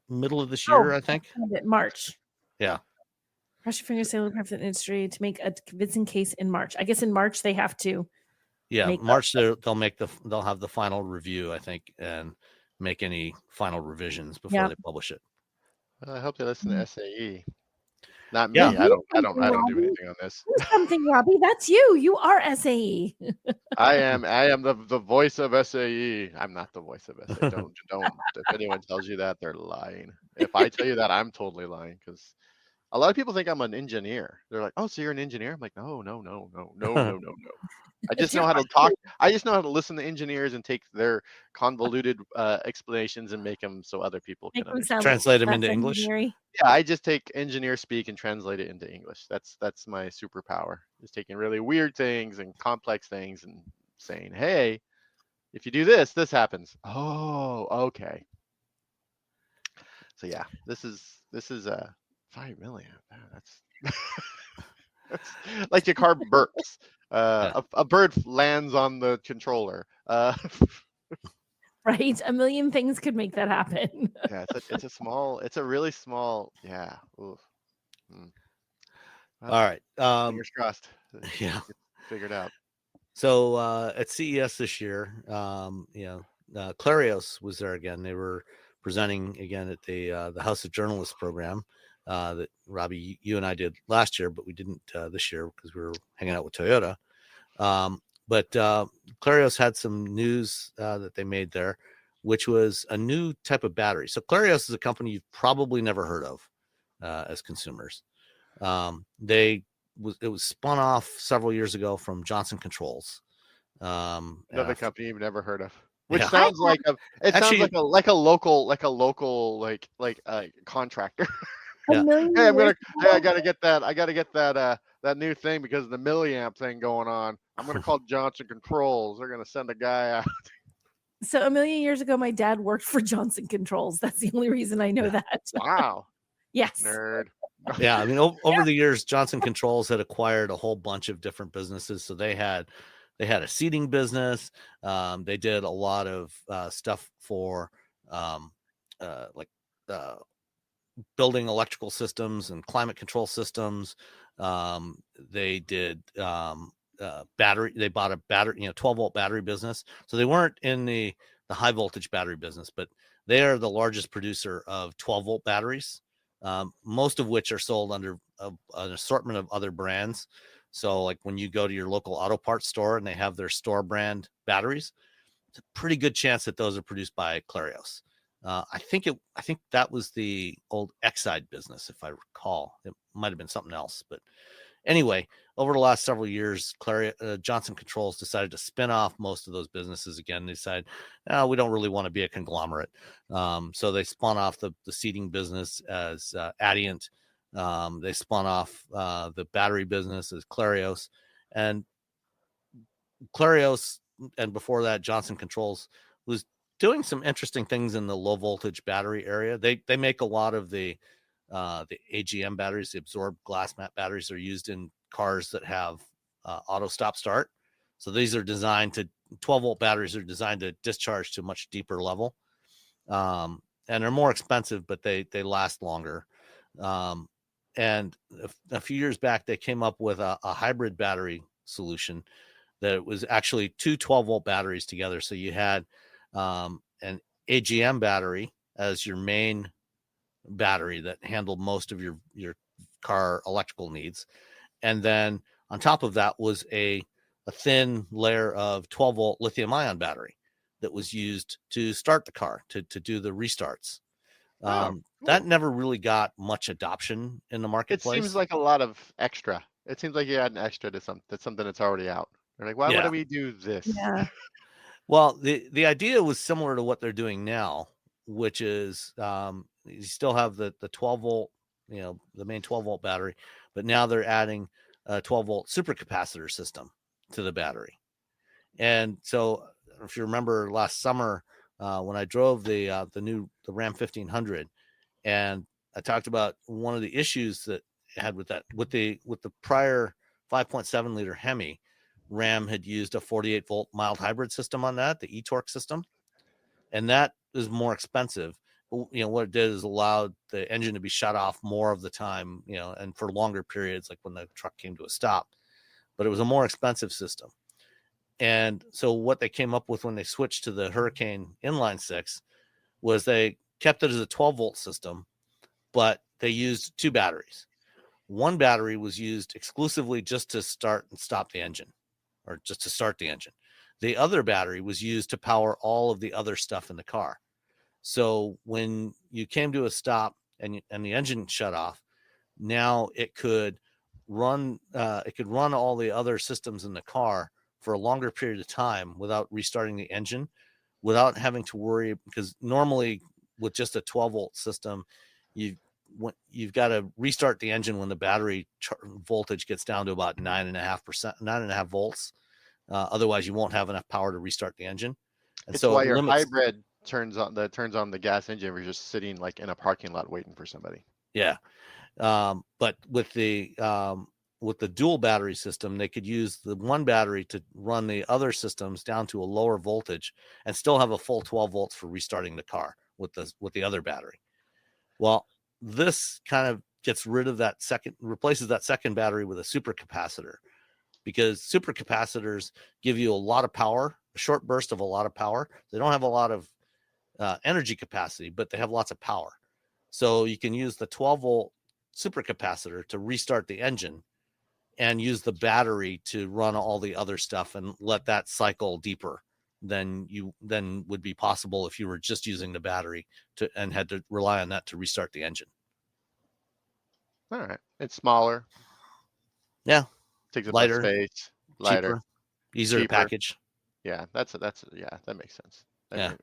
Middle of this year, I think. March. Yeah. Cross your fingers, say look after the industry to make a convincing case in March. I guess in March they have to. Yeah, March they'll have the final review, I think, and make any final revisions before they publish it. Well, I hope they listen to SAE. Not me. I don't do anything on this. Do something, Robbie. That's you. You are SAE. I am the voice of SAE. I'm not the voice of SAE. Don't. If anyone tells you that, they're lying. If I tell you that, I'm totally lying, because a lot of people think I'm an engineer. They're like, "Oh, so you're an engineer?" I'm like, "No. I just know how to talk. I just know how to listen to engineers and take their convoluted explanations and make them so other people can understand. Translate them into English. Yeah, I just take engineer speak and translate it into English. That's my superpower. Just taking really weird things and complex things and saying, "Hey, if you do this, this happens." Oh, okay. So yeah, this is 5 million. That's like your car burps. A bird lands on the controller. Right, a million things could make that happen. Yeah, it's a really small. Yeah. Oof. All right. Fingers crossed. Yeah. Figured out. So at CES this year, Clarios was there again. They were presenting again at the House of Journalists program that Robbie, you and I did last year, but we didn't this year because we were hanging out with Toyota. But Clarios had some news that they made there, which was a new type of battery. So Clarios is a company you've probably never heard of as consumers. It was spun off several years ago from Johnson Controls. Another company you've never heard of. Which sounds like a local contractor. Yeah. Hey, I gotta get that new thing because of the milliamp thing going on. I'm gonna call Johnson Controls. They're gonna send a guy out. So a million years ago, my dad worked for Johnson Controls. That's the only reason I know that. Wow. Yes. Nerd. Yeah, I mean, over the years, Johnson Controls had acquired a whole bunch of different businesses. So they had a seating business. They did a lot of stuff for building electrical systems and climate control systems. They did battery. They bought a battery, 12-volt battery business. So they weren't in the high voltage battery business, but they are the largest producer of 12-volt batteries, most of which are sold under an assortment of other brands. So like when you go to your local auto parts store and they have their store brand batteries, it's a pretty good chance that those are produced by Clarios. I think that was the old Exide business, if I recall. It might have been something else, but anyway, over the last several years, Johnson Controls decided to spin off most of those businesses again. They decided, we don't really want to be a conglomerate. So they spun off the seating business as Adient. They spun off the battery business as Clarios. And Clarios, and before that, Johnson Controls, was doing some interesting things in the low voltage battery area. They make a lot of the AGM batteries, the absorbed glass mat batteries, are used in cars that have auto stop start. So these are designed to 12-volt batteries are designed to discharge to a much deeper level, and they're more expensive, but they last longer. And a few years back, they came up with a hybrid battery solution that was actually two 12-volt batteries together. So you had an AGM battery as your main battery that handled most of your car electrical needs. And then on top of that was a thin layer of 12-volt lithium-ion battery that was used to start the car, to do the restarts. Cool. That never really got much adoption in the It marketplace. seems like a lot of extra. It seems like you add an extra to something that's already out. They're like, why Yeah. would we do this? Yeah. Well, the idea was similar to what they're doing now, which is you still have the 12-volt, the main 12-volt battery, but now they're adding a 12-volt supercapacitor system to the battery. And so if you remember last summer when I drove the Ram 1500, and I talked about one of the issues that it had with the prior 5.7 liter Hemi, Ram had used a 48 volt mild hybrid system on that, the eTorque system, and that is more expensive. What it did is allowed the engine to be shut off more of the time, and for longer periods, like when the truck came to a stop. But it was a more expensive system. And so what they came up with when they switched to the Hurricane Inline 6 was they kept it as a 12-volt system, but they used two batteries. One battery was used exclusively just to start and stop the engine, or just to start the engine. The other battery was used to power all of the other stuff in the car. So when you came to a stop and the engine shut off, now it could run all the other systems in the car for a longer period of time without restarting the engine, without having to worry, because normally with just a 12-volt system, you've got to restart the engine when the battery voltage gets down to about 9.5 volts. Otherwise, you won't have enough power to restart the engine. And it's so why your hybrid turns on the gas engine if you're just sitting like in a parking lot waiting for somebody. Yeah. But with the dual battery system, they could use the one battery to run the other systems down to a lower voltage and still have a full 12 volts for restarting the car with the other battery. Well, this kind of gets rid of replaces that second battery with a supercapacitor, because supercapacitors give you a lot of power, a short burst of a lot of power. They don't have a lot of energy capacity, but they have lots of power. So you can use the 12-volt supercapacitor to restart the engine and use the battery to run all the other stuff and let that cycle deeper than would be possible if you were just using the battery and had to rely on that to restart the engine. All right. It's smaller. Yeah. Takes up Lighter, less space. Lighter. Cheaper, easier to package. Yeah, that makes sense. Yeah.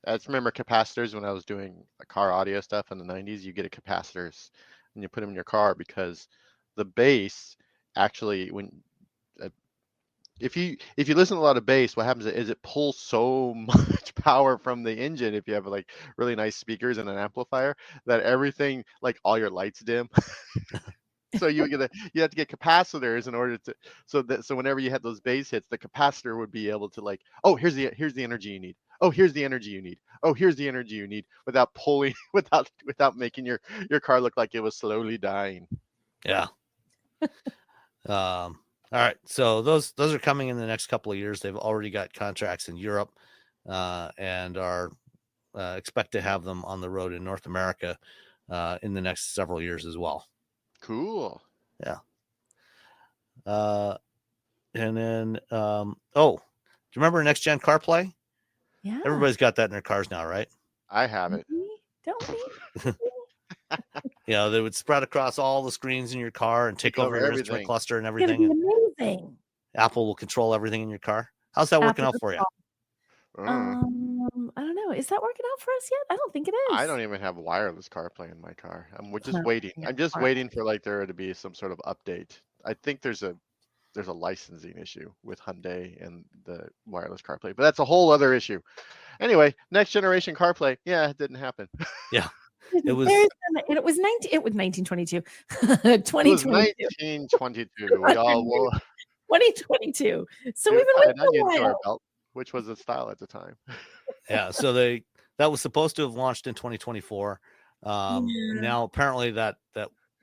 I just remember capacitors when I was doing car audio stuff in the 90s. You get a capacitors and you put them in your car because the bass actually, if you listen to a lot of bass, what happens is it pulls so much power from the engine if you have like really nice speakers and an amplifier that everything, like all your lights dim. So you have to get capacitors in order to so whenever you had those bass hits, the capacitor would be able to like, oh, here's the energy you need. Oh, here's the energy you need. Oh, here's the energy you need, without pulling, without making your car look like it was slowly dying. Yeah. All right. So those are coming in the next couple of years. They've already got contracts in Europe and are expect to have them on the road in North America in the next several years as well. Cool. Yeah. And then, do you remember Next Gen CarPlay? Yeah. Everybody's got that in their cars now, right? I have it. Don't we? They would spread across all the screens in your car and take over your instrument cluster and everything. It's gonna be amazing. Apple will control everything in your car. How's that working out for you? I don't know. Is that working out for us yet? I don't think it is. I don't even have wireless CarPlay in my car. We're just waiting. I'm just waiting for like there to be some sort of update. I think there's a licensing issue with Hyundai and the wireless CarPlay, but that's a whole other issue. Anyway, next generation CarPlay. Yeah, it didn't happen. Yeah. It was 1922. 2022. It was 1922. We all wore 2022. So we've been waiting onion a to our while. belt, which was the style at the time. Yeah, so that was supposed to have launched in 2024. Now apparently that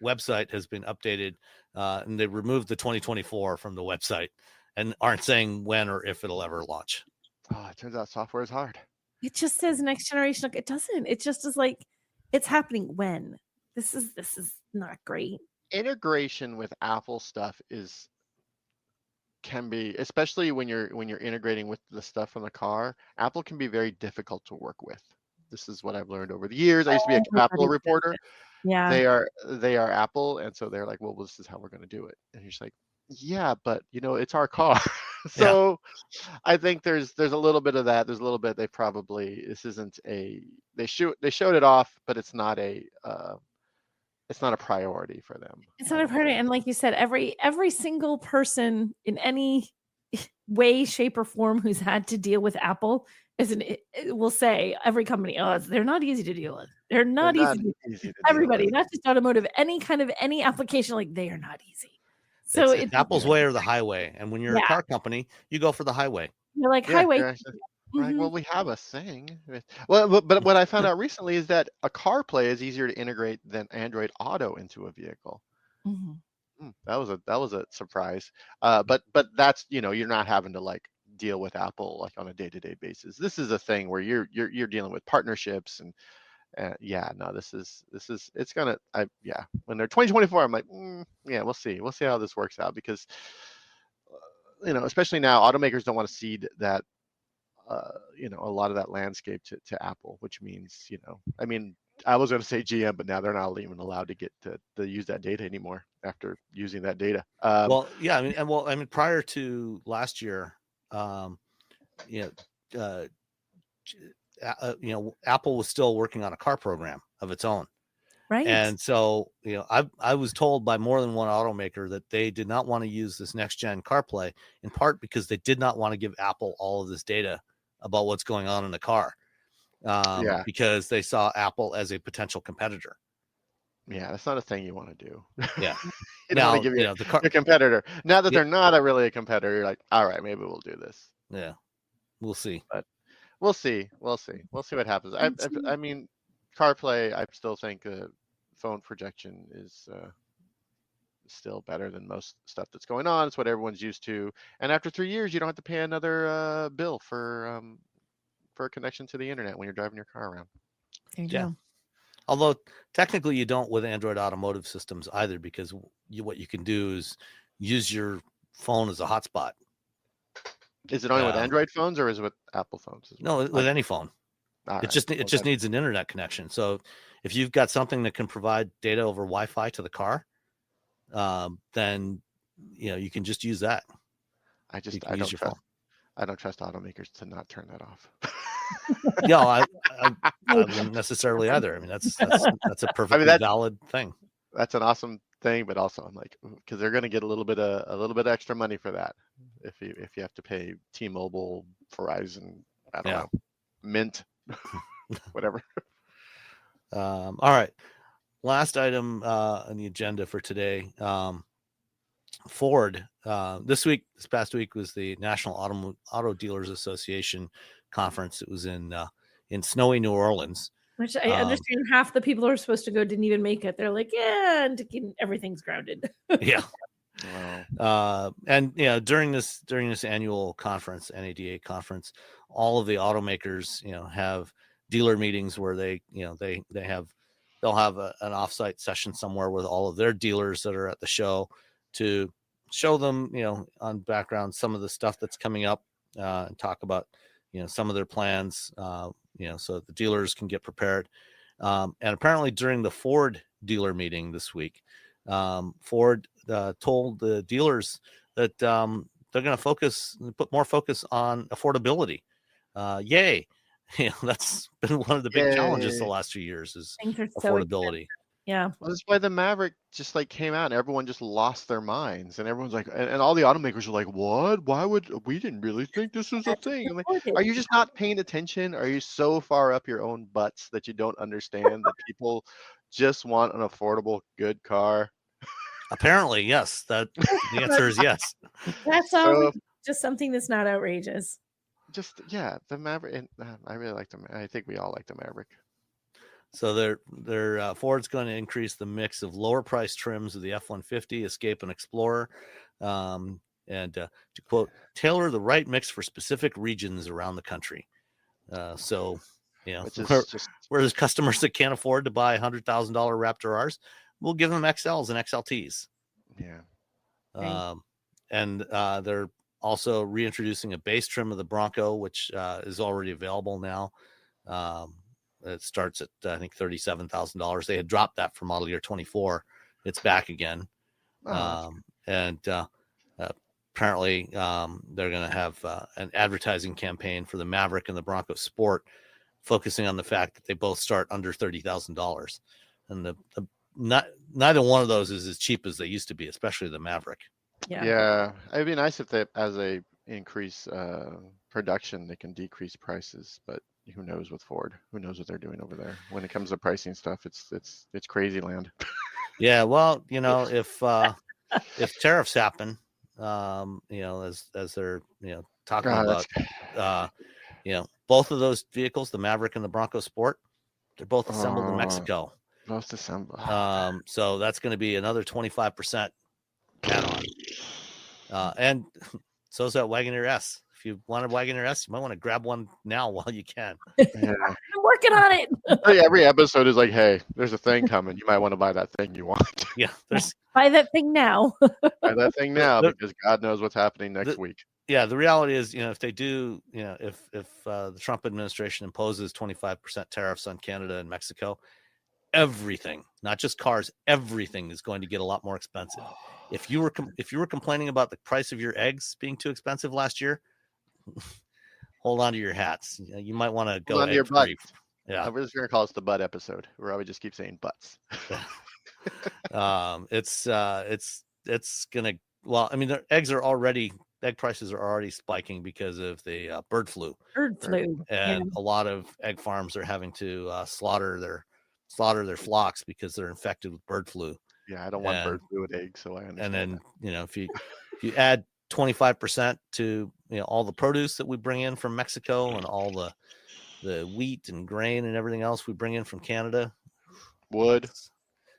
website has been updated and they removed the 2024 from the website and aren't saying when or if it'll ever launch. Oh, it turns out software is hard. It just says next generation. It doesn't. It just is like it's happening when. This is not great. Integration with Apple stuff can be, especially when you're integrating with the stuff from the car, Apple can be very difficult to work with. This is what I've learned over the years. I used to be a Apple reporter. Yeah. They are Apple, and so they're like, well, this is how we're going to do it. And you're just like, yeah, but it's our car. So I think there's a little bit of that. There's a little bit this isn't they showed it off, but it's not a priority for them. It's not a priority. And like you said, every single person in any way, shape, or form who's had to deal with Apple will say every company, they're not easy to deal with. They're not easy to everybody, not just automotive, any application, like they are not easy. So it's Apple's way or the highway. And when you're a car company, you go for the highway. You're like highway. Right. Well, we have a thing. Well, but what I found out recently is that a CarPlay is easier to integrate than Android Auto into a vehicle. That was a surprise. But that's you're not having to like deal with Apple like on a day-to-day basis. This is a thing where you're dealing with partnerships and this is it's gonna when they're 2024, I'm like we'll see how this works out, because especially now automakers don't want to cede that a lot of that landscape to Apple, which means I was going to say GM, but now they're not even allowed to get to use that data anymore after using that data. Prior to last year, Apple was still working on a car program of its own. Right. And so, I was told by more than one automaker that they did not want to use this next gen CarPlay, in part because they did not want to give Apple all of this data about what's going on in the car. Because they saw Apple as a potential competitor. Yeah, that's not a thing you want to do. Yeah. You don't want to give your competitor. Now that they're not really a competitor, you're like, all right, maybe we'll do this. Yeah. We'll see. But we'll see what happens. I mean, CarPlay, I still think phone projection is still better than most stuff that's going on. It's what everyone's used to. And after 3 years, you don't have to pay another bill for a connection to the internet when you're driving your car around. There you go. Although technically you don't with Android automotive systems either, because what you can do is use your phone as a hotspot. Is it only with Android phones, or is it with Apple phones? No, with any phone. It just needs an internet connection. So if you've got something that can provide data over Wi-Fi to the car, then you can just use that. I don't trust automakers to not turn that off. No, I wouldn't necessarily either. I mean, that's a perfectly valid thing. That's an awesome thing, but also I'm like, because they're going to get a little bit extra money for that if you have to pay T-Mobile, Verizon, I don't know, Mint, whatever. All right, last item on the agenda for today. Ford. This past week was the National Auto Dealers Association conference. It was in snowy New Orleans. Which I understand half the people who are supposed to go didn't even make it. They're like, and everything's grounded. Yeah. Wow. And during this annual conference, NADA conference, all of the automakers, have dealer meetings where they'll have an offsite session somewhere with all of their dealers that are at the show to show them, on background, some of the stuff that's coming up, and talk about, some of their plans, so the dealers can get prepared. And apparently during the Ford dealer meeting this week, Ford told the dealers that they're going to put more focus on affordability. Yay. That's been one of the big challenges the last few years is affordability. Yeah. Well, that's why the Maverick just came out and everyone just lost their minds, and everyone's like, and all the automakers are like, what? Why we didn't really think this was a thing? I'm like, are you just not paying attention? Are you so far up your own butts that you don't understand that people just want an affordable, good car? Apparently, yes. The answer is yes. That's all. Just something that's not outrageous. The Maverick. And I really like them. I think we all like the Maverick. So Ford's going to increase the mix of lower price trims of the F-150, Escape, and Explorer, and to quote, tailor the right mix for specific regions around the country. So, Which is just where there's customers that can't afford to buy $100,000 Raptor R's, we'll give them XLs and XLTs. yeah. And they're also reintroducing a base trim of the Bronco, which is already available now. It starts at, I think, $37,000. They had dropped that for model year 24. It's back again. And apparently they're going to have an advertising campaign for the Maverick and the Bronco Sport, focusing on the fact that they both start under $30,000. And neither one of those is as cheap as they used to be, especially the Maverick. Yeah. It'd be nice if they, as they increase production, they can decrease prices, but who knows with Ford? Who knows what they're doing over there? When it comes to pricing stuff, it's crazy land. Yeah, well, if tariffs happen, as they're talking about, both of those vehicles, the Maverick and the Bronco Sport, they're both assembled in Mexico. Both assembled. So that's going to be another 25% add-on. And so is that Wagoneer S. If you want a Wagoneer S, you might want to grab one now while you can. Yeah. I'm working on it. Every episode is like, hey, there's a thing coming. You might want to buy that thing you want. Yeah, buy that thing now. Buy that thing now because God knows what's happening next week. Yeah, the reality is, if they do, if the Trump administration imposes 25% tariffs on Canada and Mexico, everything, not just cars, everything is going to get a lot more expensive. If you were complaining about the price of your eggs being too expensive last year, hold on to your hats. You might want to go on to your butts. Yeah, we're just gonna call this the butt episode, where Robbie just keeps saying butts. It's gonna. Well, I mean, egg prices are already spiking because of the bird flu. And a lot of egg farms are having to slaughter their flocks because they're infected with bird flu. Yeah, I don't want bird flu with eggs, so I understand. And then if you add 25% to all the produce that we bring in from Mexico and all the wheat and grain and everything else we bring in from Canada,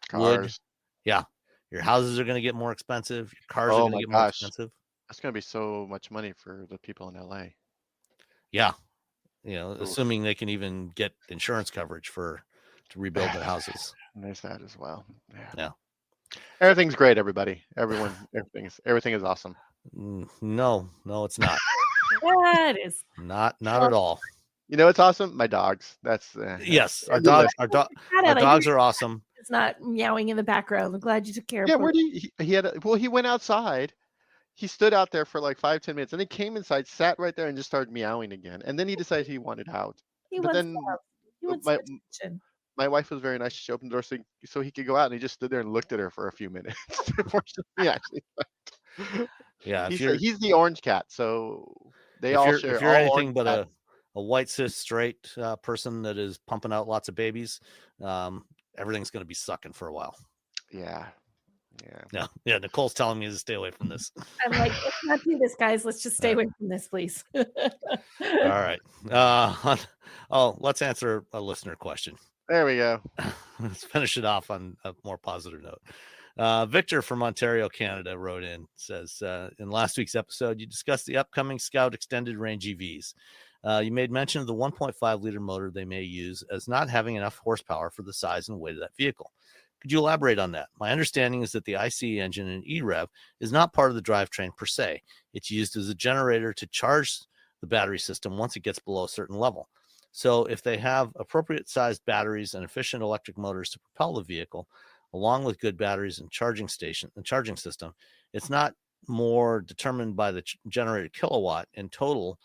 cars, yeah, your houses are going to get more expensive. Your cars are going to get more expensive. That's going to be so much money for the people in LA. Yeah, assuming they can even get insurance coverage to rebuild their houses. And there's that as well. Yeah. Everything's great, everybody. Everything is awesome. No, it's not. Yeah, it is. Not at all. It's awesome. My dogs. That's yes. Our dogs are awesome. It's not meowing in the background. I'm glad you took care of. Yeah, where he went outside. He stood out there for like 5-10 minutes, and he came inside, sat right there, and just started meowing again. And then he decided he wanted out. He wants attention. My wife was very nice. She opened the door so he could go out, and he just stood there and looked at her for a few minutes before he actually left. Yeah, he's the orange cat, so they all share. If you're anything but a white cis straight person that is pumping out lots of babies, everything's going to be sucking for a while. Yeah. Nicole's telling me to stay away from this. I'm like, let's not do this, guys. Let's just stay away from this, please. All right. Let's answer a listener question. There we go. Let's finish it off on a more positive note. Victor from Ontario, Canada wrote in, says, in last week's episode, you discussed the upcoming Scout extended range EVs. You made mention of the 1.5 liter motor they may use as not having enough horsepower for the size and weight of that vehicle. Could you elaborate on that? My understanding is that the ICE engine in EREV is not part of the drivetrain per se. It's used as a generator to charge the battery system once it gets below a certain level. So if they have appropriate sized batteries and efficient electric motors to propel the vehicle, along with good batteries and charging system, it's not more determined by the generated kilowatt in total,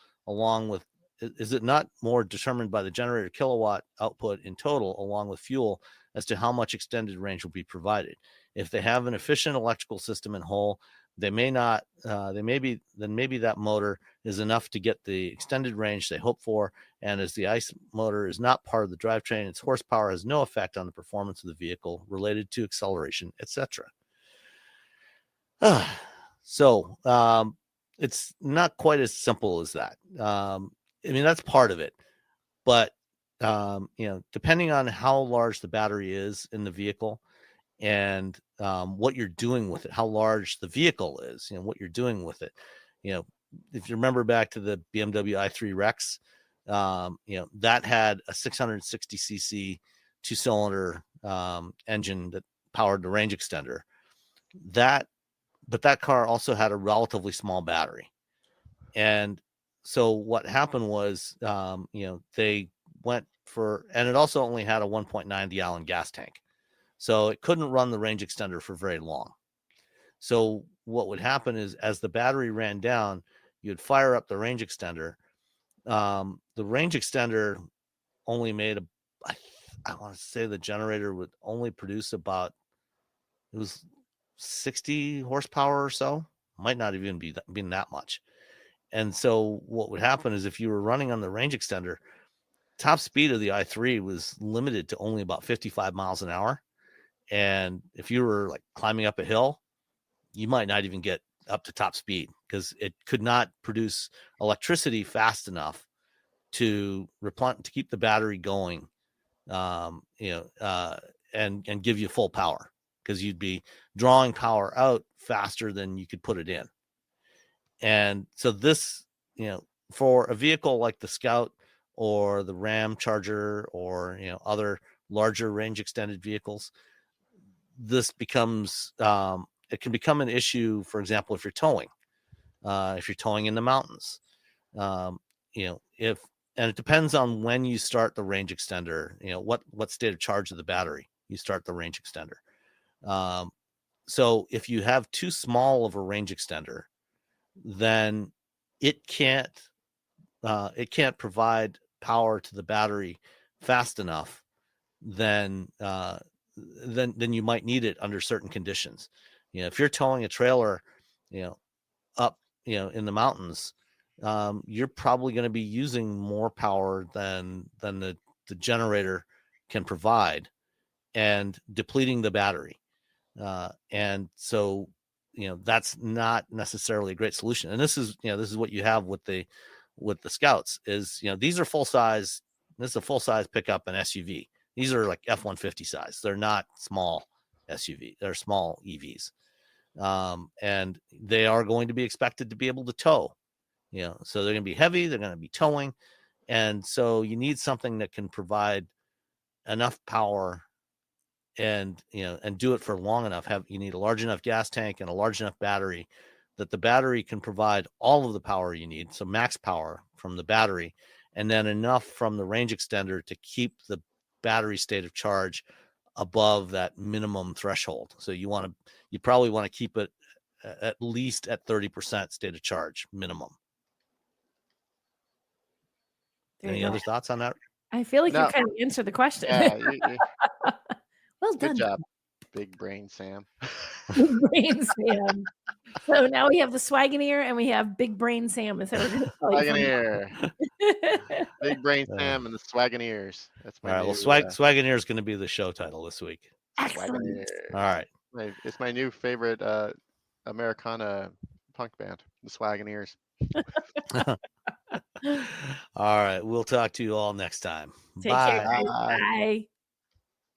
is it not more determined by the generated kilowatt output in total, along with fuel, as to how much extended range will be provided? If they have an efficient electrical system in whole, they may not, maybe that motor is enough to get the extended range they hope for. And as the ICE motor is not part of the drivetrain, its horsepower has no effect on the performance of the vehicle related to acceleration, etc. So it's not quite as simple as that. I mean, that's part of it, but depending on how large the battery is in the vehicle and what you're doing with it, how large the vehicle is, what you're doing with it. If you remember back to the BMW i3 Rex, that had a 660cc 2-cylinder engine that powered the range extender. But that car also had a relatively small battery. And so what happened was, they went for, and it also only had a 1.9 gallon gas tank. So it couldn't run the range extender for very long. So what would happen is, as the battery ran down, you'd fire up the range extender. The range extender only made I want to say the generator would only produce about, it was 60 horsepower or so. Might not even be that much. And so what would happen is, if you were running on the range extender, top speed of the i3 was limited to only about 55 miles an hour. And if you were like climbing up a hill, you might not even get up to top speed, because it could not produce electricity fast enough to keep the battery going, and give you full power, because you'd be drawing power out faster than you could put it in. And so this, for a vehicle like the Scout or the Ram Charger, or, other larger range extended vehicles, this becomes, it can become an issue. For example, if you're towing in the mountains, and it depends on when you start the range extender, what state of charge of the battery you start the range extender. So if you have too small of a range extender, then it can't provide power to the battery fast enough, then you might need it under certain conditions. If you're towing a trailer, up, in the mountains, you're probably going to be using more power than the generator can provide, and depleting the battery. And so, that's not necessarily a great solution. And this is what you have with the Scouts is, these are full size. This is a full size pickup and SUV. These are like F-150 size. They're not small SUV. They're small EVs. And they are going to be expected to be able to tow, so they're going to be heavy. They're going to be towing. And so you need something that can provide enough power and do it for long enough. You need a large enough gas tank and a large enough battery that the battery can provide all of the power you need. So max power from the battery, and then enough from the range extender to keep the battery state of charge above that minimum threshold. So you probably want to keep it at least at 30% state of charge minimum. Any other thoughts on that? I feel like you kind of answered the question. Yeah, well done. Good job, Big Brain Sam. Big Brain Sam. So now we have the Swagoneer and we have Big Brain Sam. Is that what we're Swagoneer. Big Brain Sam and the Swagoneers. That's my all right. Well, Swagoneer is going to be the show title this week. Excellent. All right. It's my new favorite Americana punk band, the Swagoneers. All right. We'll talk to you all next time. Take Bye. care. Bye.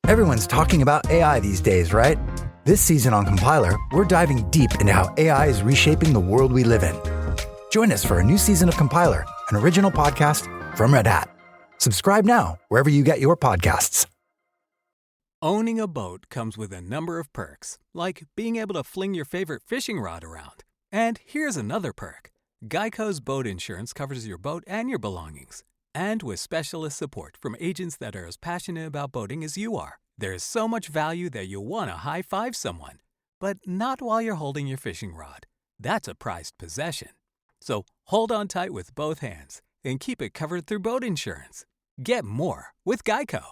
Everyone's talking about AI these days, right? This season on Compiler, we're diving deep into how AI is reshaping the world we live in. Join us for a new season of Compiler, an original podcast from Red Hat. Subscribe now wherever you get your podcasts. Owning a boat comes with a number of perks, like being able to fling your favorite fishing rod around. And here's another perk. Geico's boat insurance covers your boat and your belongings. And with specialist support from agents that are as passionate about boating as you are, there's so much value that you'll want to high-five someone. But not while you're holding your fishing rod. That's a prized possession. So hold on tight with both hands and keep it covered through boat insurance. Get more with Geico.